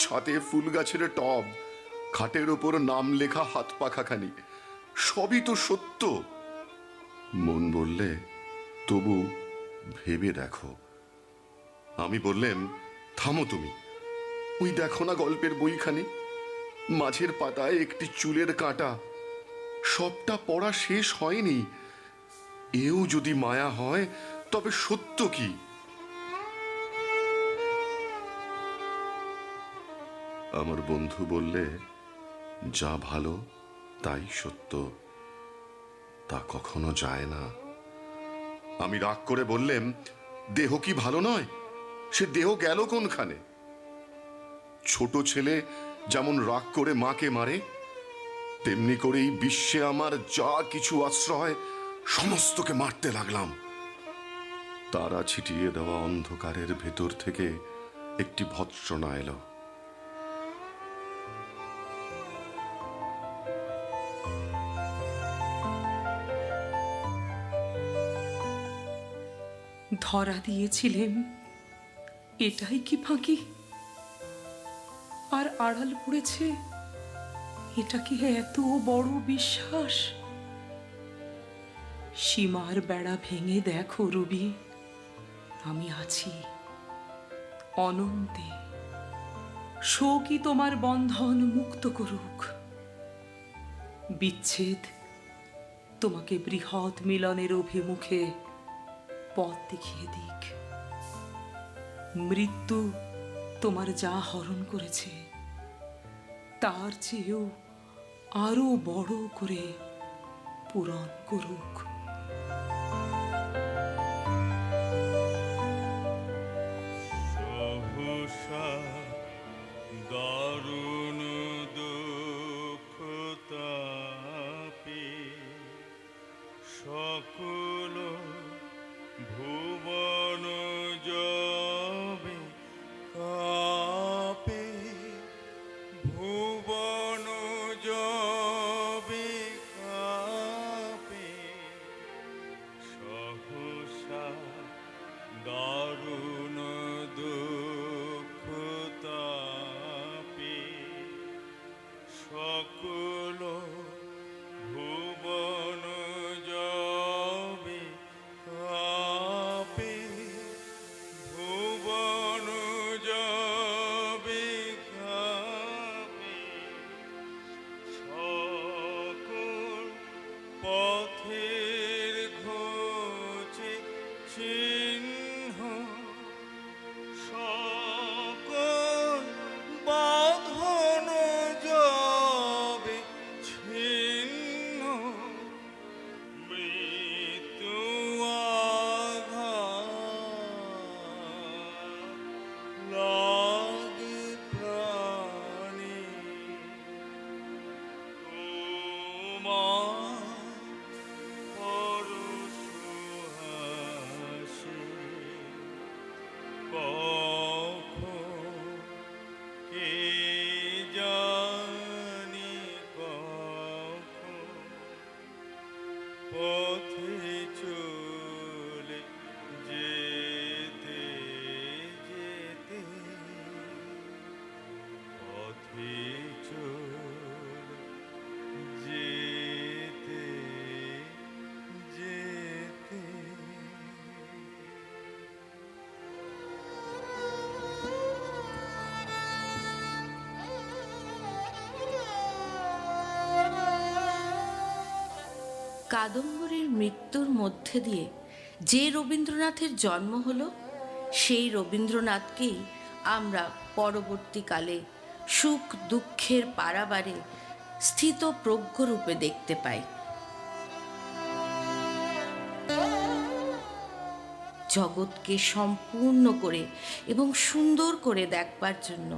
ছাদে ফুল গাছের টব, খাটের ওপর নাম লেখা হাত পাখাখানি, সবই তো সত্য। মন বললে, তবু ভেবে দেখো। আমি বললাম, থামো তুমি, ওই দেখো না গল্পের বইখানি, মাঝের পাতায় একটি চুলের কাঁটা, সবটা পড়া শেষ হয়নি। এও যদি মায়া হয় তবে সত্য কি? আমার বন্ধু বললে, যা ভালো তাই সত্য, তা কখনো যায় না। আমি রাগ করে বললাম, দেহ কি ভালো নয়? সে দেহ গেল কোনখানে? ছোট ছেলে যেমন রাগ করে মাকে মারে, তেমনি করেই বিশ্বে আমার যা কিছু আশ্রয় সমস্তকে মারতে লাগলাম। তারা ছিটিয়ে দেওয়া অন্ধকারের ভেতর থেকে একটি ভৎসনা এলো। ধরা দিয়েছিলেম, এটাই কি ফাঁকি? আর আড়াল পড়েছে, এটা কি এত বড় বিশ্বাস? সীমার বেড়া ভেঙে দেখো রবি, আমি আছি অনন্তে। শোকই তোমার বন্ধন মুক্ত করুক। বিচ্ছেদ তোমাকে বৃহৎ মিলনের অভিমুখে পথ দেখিয়ে দিক। মৃত্যু তোমার যা হরণ করেছে তার চেয়েও আরো বড় করে পূরণ করুক। সহসা দারুণ দুঃখ তাপে সকল ভুবন যাবে কাপে, ভুবন যাবে কাপে। সহসা দারুণ দুঃখ তাপে সকল ভুবন যাবে কাপে, ভুবন যাবে কাপে। সকল পথের ঘোচে চিহ্ন, সকল বাঁধন যাবে ছিন্ন। মৃত্যু আঘাত লাগে প্রাণে, তোমার পরশ হাসে কখন কে জানি কখন পথে চলে যেতে যেতে, পথে চলে যেতে যেতে। কাদম্বরীর মৃত্যুর মধ্যে দিয়ে যে রবীন্দ্রনাথের জন্ম হলো সেই রবীন্দ্রনাথকেই আমরা পরবর্তীকালে সুখ দুঃখের পারাবারে স্থিতপ্রজ্ঞ রূপে দেখতে পাই। জগৎকে সম্পূর্ণ করে এবং সুন্দর করে দেখবার জন্য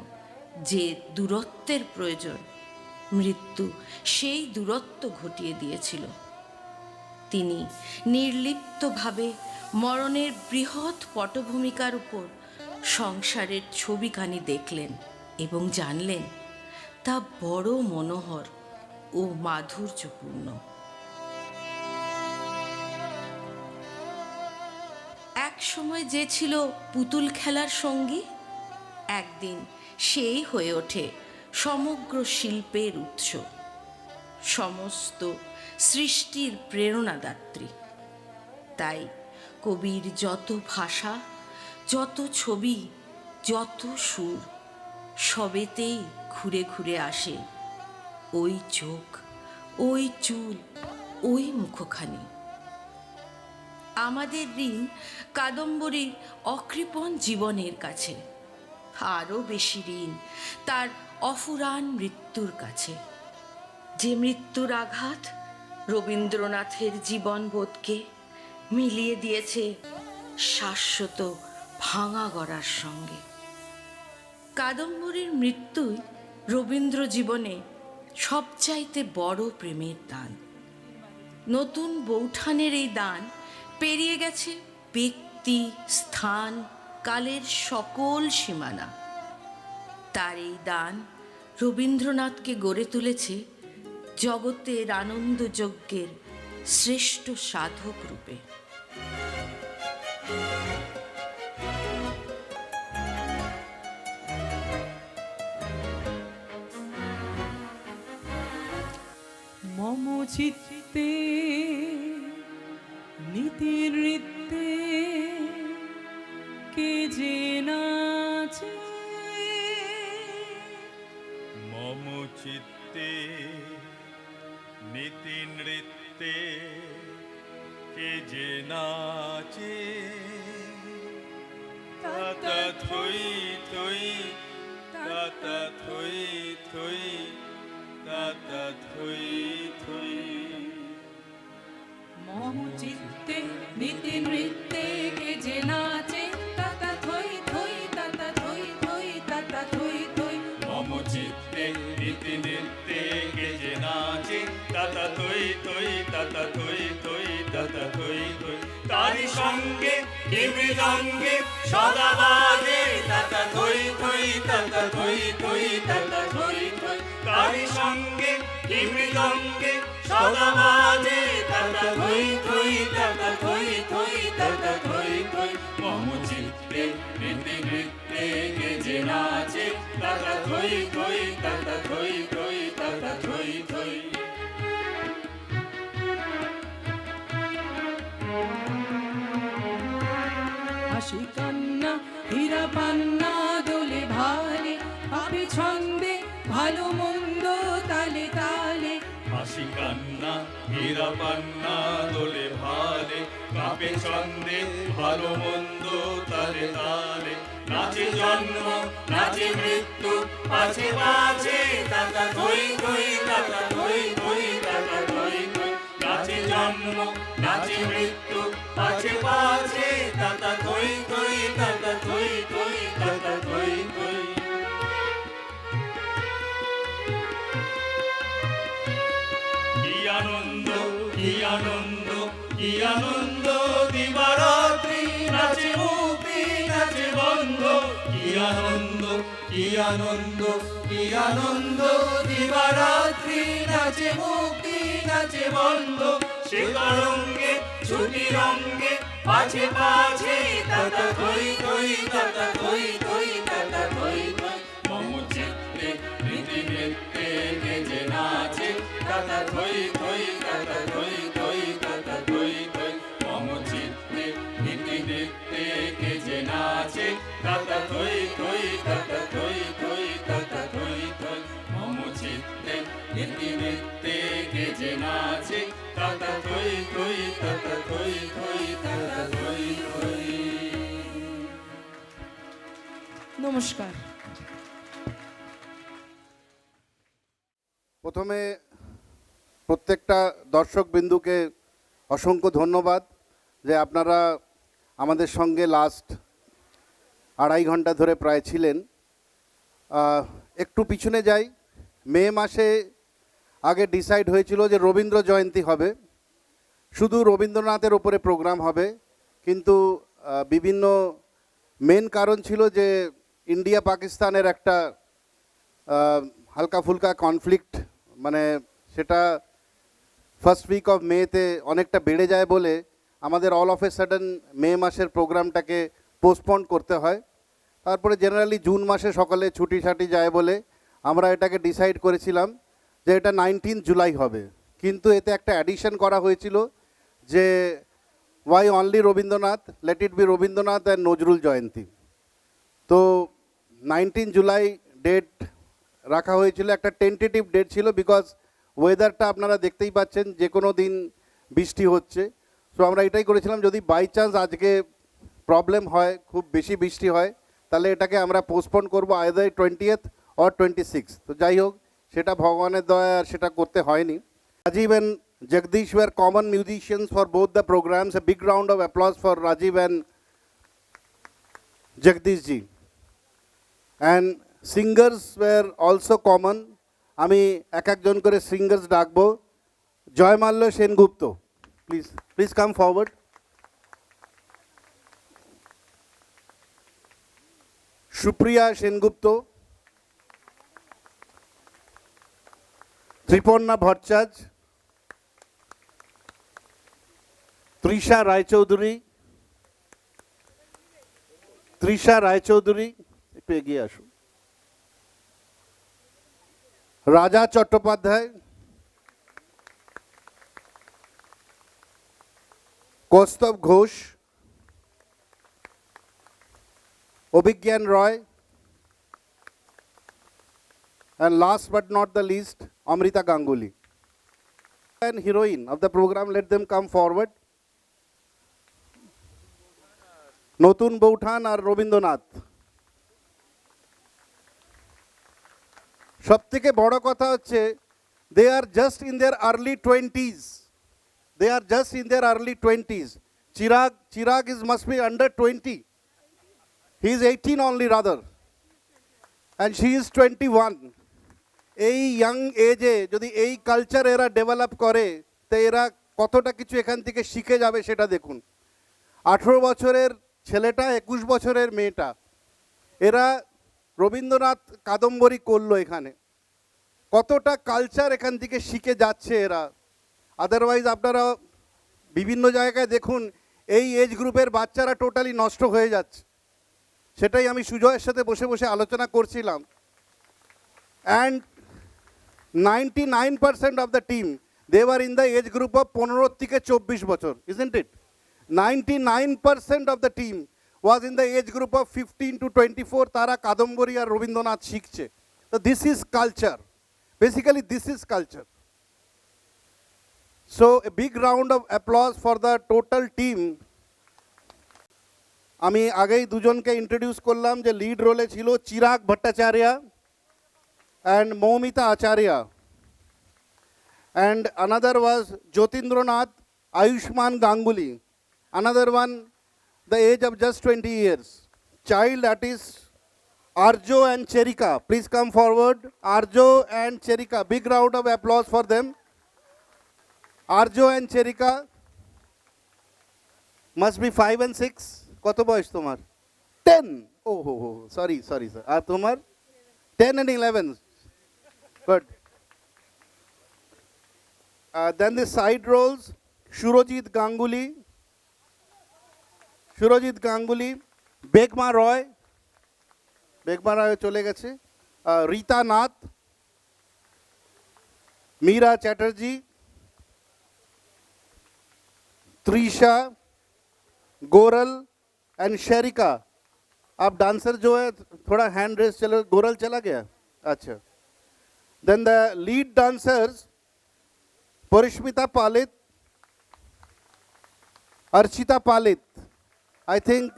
যে দূরত্বের প্রয়োজন, মৃত্যু সেই দূরত্ব ঘটিয়ে দিয়েছিল। তিনি নির্লিপ্তভাবে মরণের বৃহৎ পটভূমিকার উপর সংসারের ছবিখানি দেখলেন এবং জানলেন তা বড় মনোহর ও মাধুর্যপূর্ণ। এক সময় যে ছিল পুতুল খেলার সঙ্গী, একদিন সেই হয়ে ওঠে সমগ্র শিল্পের উৎস, সমস্ত সৃষ্টির প্রেরণাদাত্রী। তাই কবির যত ভাষা, যত ছবি, যত সুর, সবেতেই ঘুরে ঘুরে আসে ওই চোখ, ওই চুল, ওই মুখখানি। আমাদের ঋণ কাদম্বরীর অকৃপণ জীবনের কাছে, আরও বেশি ঋণ তার অফুরান মৃত্যুর কাছে, যে মৃত্যুর আঘাত রবীন্দ্রনাথের জীবনবোধকে মিলিয়ে দিয়েছে শাশ্বত ভাঙা গড়ার সঙ্গে। কাদম্বরীর মৃত্যুই রবীন্দ্র জীবনে সবচাইতে বড় প্রেমের দান। নতুন বৌঠানের এই দান পেরিয়ে গেছে ব্যক্তি, স্থান, কালের সকল সীমানা। তার এই দান রবীন্দ্রনাথকে গড়ে তুলেছে জগতের আনন্দযজ্ঞের শ্রেষ্ঠ সাধক রূপে। মম চিত্তে নীতি নৃত্যে কে যে নাচে, মম চিত্তে নীতি নৃত্যে কে যে নাচে, তাতা থই থই, তাতা থই থই, তাতা থই থই। মম চিত্তে নীতি নৃত্যে কে যে নাচে, তাতা থই থই, তাতা থই থই, তাতা থই থই। মম চিত্তে নীতি নৃত্যে কে যে নাচে, তাতা থই থই, তাতা থই থই, তাতা থই থই। তারি সঙ্গে কি মৃদঙ্গে সদা বাজে, তাতা থই থই, তাতা থই থই, তাতা থই থই। তারি সঙ্গে কি মৃদঙ্গে সদা বাজে, তাতা থই থই, তাতা থই থই, তাতা থই থই। মম চিত্তে নীতি নৃত্যে কে যে নাচে, তাতা থই থই, তাতা থই থই, তাতা থই থই। হাসি কান্না হীরা পান্না দোলে ভালে, পাপে ছন্দে ভালো মন্দ তালে তালে। হাসি কান্না হীরা পান্না দোলে ভালে, কাপে ছন্দে ভালো মন্দ তালে তালে। নাচে জন্ম নাচে মৃত্যু পাছে পাছে, তাতা থই থই, তাতা থই থই, তাতা থই থই। নাচে জন্ম নাচে মৃত্যু পাছে পাছে, তাতা থই থই, তাতা থই থই, তাতা থই থই। কি আনন্দ, কি আনন্দ, কি আনন্দ দিবারাত্রি নাচে মুক্তি নাচে বন্ধ। কি আনন্দ, কি আনন্দ, কি আনন্দ দিবারাত্রি নাচে মুক্তি নাচে বন্ধ। সে তরঙ্গে ছুটি রঙ্গে পাছে পাছে, তাতা থই থই, তাতা থই থই, তাতা থই থই। মম চিত্তে নীতি নৃত্যে কে যে নাচে, তাতা থই থই, তাতা থই থই, তাতা থই থই। মম চিত্তে নীতি নৃত্যে কে যে নাচে, তাতা থই থই, তাতা থই থই, তাতা থই থই। মম চিত্তে নীতি নৃত্যে কে যে নাচে, তাতা থই থই, তাতা থই থই, তাতা থই। নমস্কার। প্রথমে প্রত্যেকটা দর্শক বিন্দুকে অসংখ্য ধন্যবাদ যে আপনারা আমাদের সঙ্গে লাস্ট 2.5 ঘন্টা ধরে প্রায় ছিলেন। একটু পিছনে যাই, মে মাসে আগে ডিসাইড হয়েছিল যে রবীন্দ্র জয়ন্তী হবে, শুধু রবীন্দ্রনাথের ওপরে প্রোগ্রাম হবে, কিন্তু বিভিন্ন মেন কারণ ছিল যে ইন্ডিয়া পাকিস্তানের একটা হালকা ফুলকা কনফ্লিক্ট, মানে সেটা ফার্স্ট উইক অফ মেতে অনেকটা বেড়ে যায় বলে আমাদের অল অফ এ সাডেন মে মাসের প্রোগ্রামটাকে পোস্টপন্ড করতে হয়। তারপরে জেনারেলি জুন মাসে সকালে ছুটি ছাটি যায় বলে আমরা এটাকে ডিসাইড করেছিলাম যে এটা 19 জুলাই হবে, কিন্তু এতে একটা অ্যাডিশন করা হয়েছিল যে why only Rabindranath, let it be Rabindranath and Nazrul Jayanti. তো 19 জুলাই ডেট রাখা হয়েছিল, একটা টেন্টেটিভ ডেট ছিল, বিকজ ওয়েদারটা আপনারা দেখতেই পাচ্ছেন যে কোনো দিন বৃষ্টি হচ্ছে। সো আমরা এটাই করেছিলাম যদি বাই চান্স আজকে প্রবলেম হয়, খুব বেশি বৃষ্টি হয়, তাহলে এটাকে আমরা পোস্টপোন করবো আইদার 20th or 26th। তো যাই হোক, সেটা ভগবানের দয়া আর সেটা করতে হয়নি। Rajib and Jagdish were common musicians for both the programs. A big round of applause for Rajiv and Jagdish ji. And singers were also common. আমি এক একজন করে সিঙ্গার্স ডাকবো। Joymalya Sengupta, please come forward. Supriya Sengupta, Triparna Bhattacharya, Trisha Roychowdhury, একটু এগিয়ে আসুন। রাজা চট্টোপাধ্যায়, কৌস্তব ঘোষ, অভিজ্ঞান রয়, and last but not the least, Amrita Ganguly. And heroine of the program, let them come forward. নতুন বৌঠান আর রবীন্দ্রনাথ। সব থেকে বড় কথা হচ্ছে they are just in their early 20s. They are just in their early 20s. Chirag must be under 20. He is 18 only rather. And she is 21. এই young এজে যদি এই কালচার এরা ডেভেলপ করে তো এরা কতটা কিছু এখান থেকে শিখে যাবে সেটা দেখুন। 18 বছরের ছেলেটা, 21 বছরের মেয়েটা, এরা রবীন্দ্রনাথ কাদম্বরী করলো এখানে, কতটা কালচার এখান থেকে শিখে যাচ্ছে এরা। আদারওয়াইজ আপনারা বিভিন্ন জায়গায় দেখুন এই এজ গ্রুপের বাচ্চারা টোটালি নষ্ট হয়ে যাচ্ছে। সেটাই আমি সুজয়ের সাথে বসে বসে আলোচনা করছিলাম। And 99% of the team, they were in the age group of 15 থেকে 24 বছর, isn't it? 99% of the team was in the age group of 15 to 24. তারা কাদম্বরী আর রবীন্দ্রনাথ শিখছে। So this is culture. Basically this is culture. So a big round of applause for the total team. আমি আগেই দুজনকে introduce করলাম যে lead রোলে ছিল Chirag Bhattacharya and Momita Acharya, and another was Jyotindranath Ayushman Ganguly, another one the age of just 20 years. Child artists Arjo and Cherika, please come forward. Arjo and Cherika, big round of applause for them. Arjo and Cherika must be 5 and 6. কত বয়স তোমার? 10. Oh, sorry sir. আর তোমার? 10 and 11. Good. Then the side roles, Surojit Ganguly, Begma Roy চলে গেছে, Rita Nath, Meera Chatterjee, Trisha, Goral and Sharika. अब dancer जो है थोड़ा हैंड रेस चलो, गोरल चला गया, अच्छा। Then the lead dancers, Parishmita Palit, Archita Palit. I think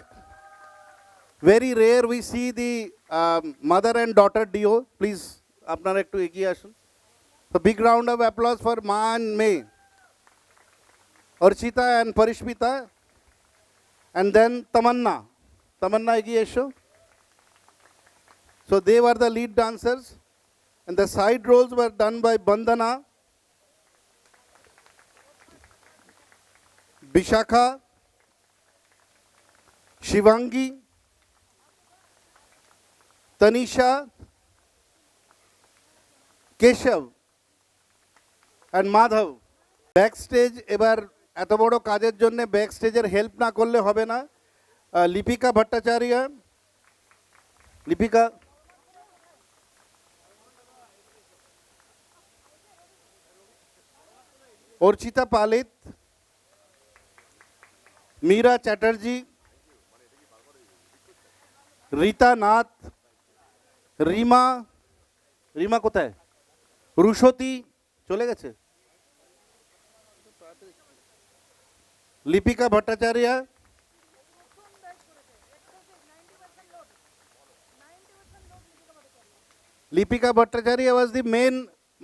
very rare we see the mother and daughter duo. Please, আপনারা একটু এগিয়ে আসুন. So big round of applause for Ma and May. Archita and Parishpita. And then Tamanna. Tamanna এগিয়ে এসো. So they were the lead dancers. And the side roles were done by Bandana, Bishakha, Shivangi, Tanisha, Keshav and Madhav. Backstage এবার এত বড় কাজের জন্য ব্যাকস্টেজের help না করলে হবে না. লিপিকা ভট্টাচার্য, লিপিকা, অর্চিতা পালিত, মীরা চ্যাটার্জি, রীতা নাথ, রিমা, রিমা কোথায়, রুশতী চলে গেছে, Lipika Bhattacharya, Lipika Bhattacharya was the main,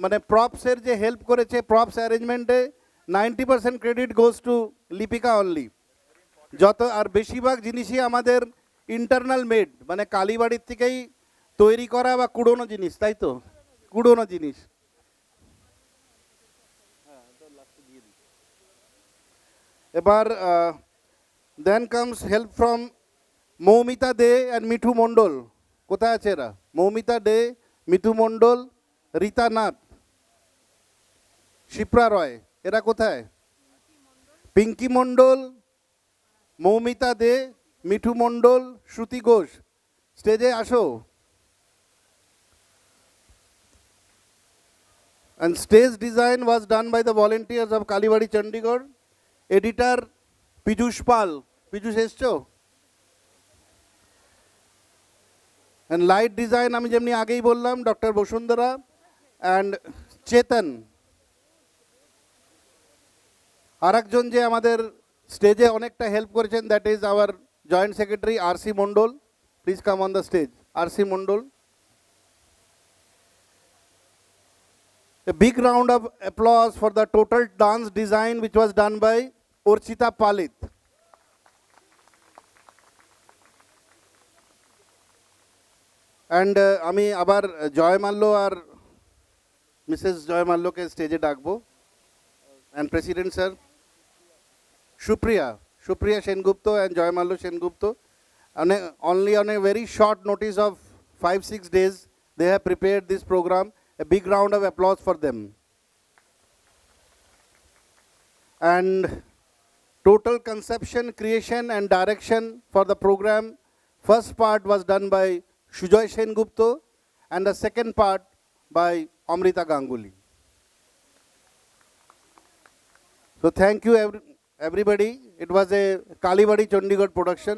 মানে প্রপসের যে হেল্প করেছে প্রপস অ্যারেঞ্জমেন্টে 90% credit goes to Lipika only. যত আর বেশিরভাগ জিনিসই আমাদের ইন্টারনাল মেড, মানে কালীবাড়ির থেকেই তৈরি করা বা কুড়োনো জিনিস, তাই তো, কুড়োনো জিনিস. এবার then comes help from Moumita Dey and Mithu Mondal. কোথায় আছে এরা? মৌমিতা দে, মিঠু মণ্ডল, রীতা নাথ, শিপ্রা রয়, এরা কোথায়? পিঙ্কি মণ্ডল, মৌমিতা দে, মিঠু মণ্ডল, শ্রুতি ঘোষ, স্টেজে আসো. And stage design was done by the volunteers of Kalibadi, Chandigarh. Editor Piyush Pal. Piyush এসছো? And light design আমি যেমনি আগেই বললাম ডক্টর বসুন্ধরা and চেতন. আরেকজন যে আমাদের স্টেজে অনেকটা হেল্প করেছেন, that is our joint secretary RC. Mondal. Please come on the stage. RC. Mondal. A big round of applause for the total dance design which was done by Orchita Palit. And আমি আবার জয় মাল্য আর Mrs জয় মাল্যকে স্টেজে ডাকবো. And President sir, Supriya Sengupta and Joy Mallo Sengupta, only on a very short notice of 5-6 days, they have prepared this program. A big round of applause for them. And total conception, creation and direction for the program, first part was done by Sujoy Sengupta and the second part by Amrita Ganguly. So thank you everybody. It was a Kalibadi Chandigarh production.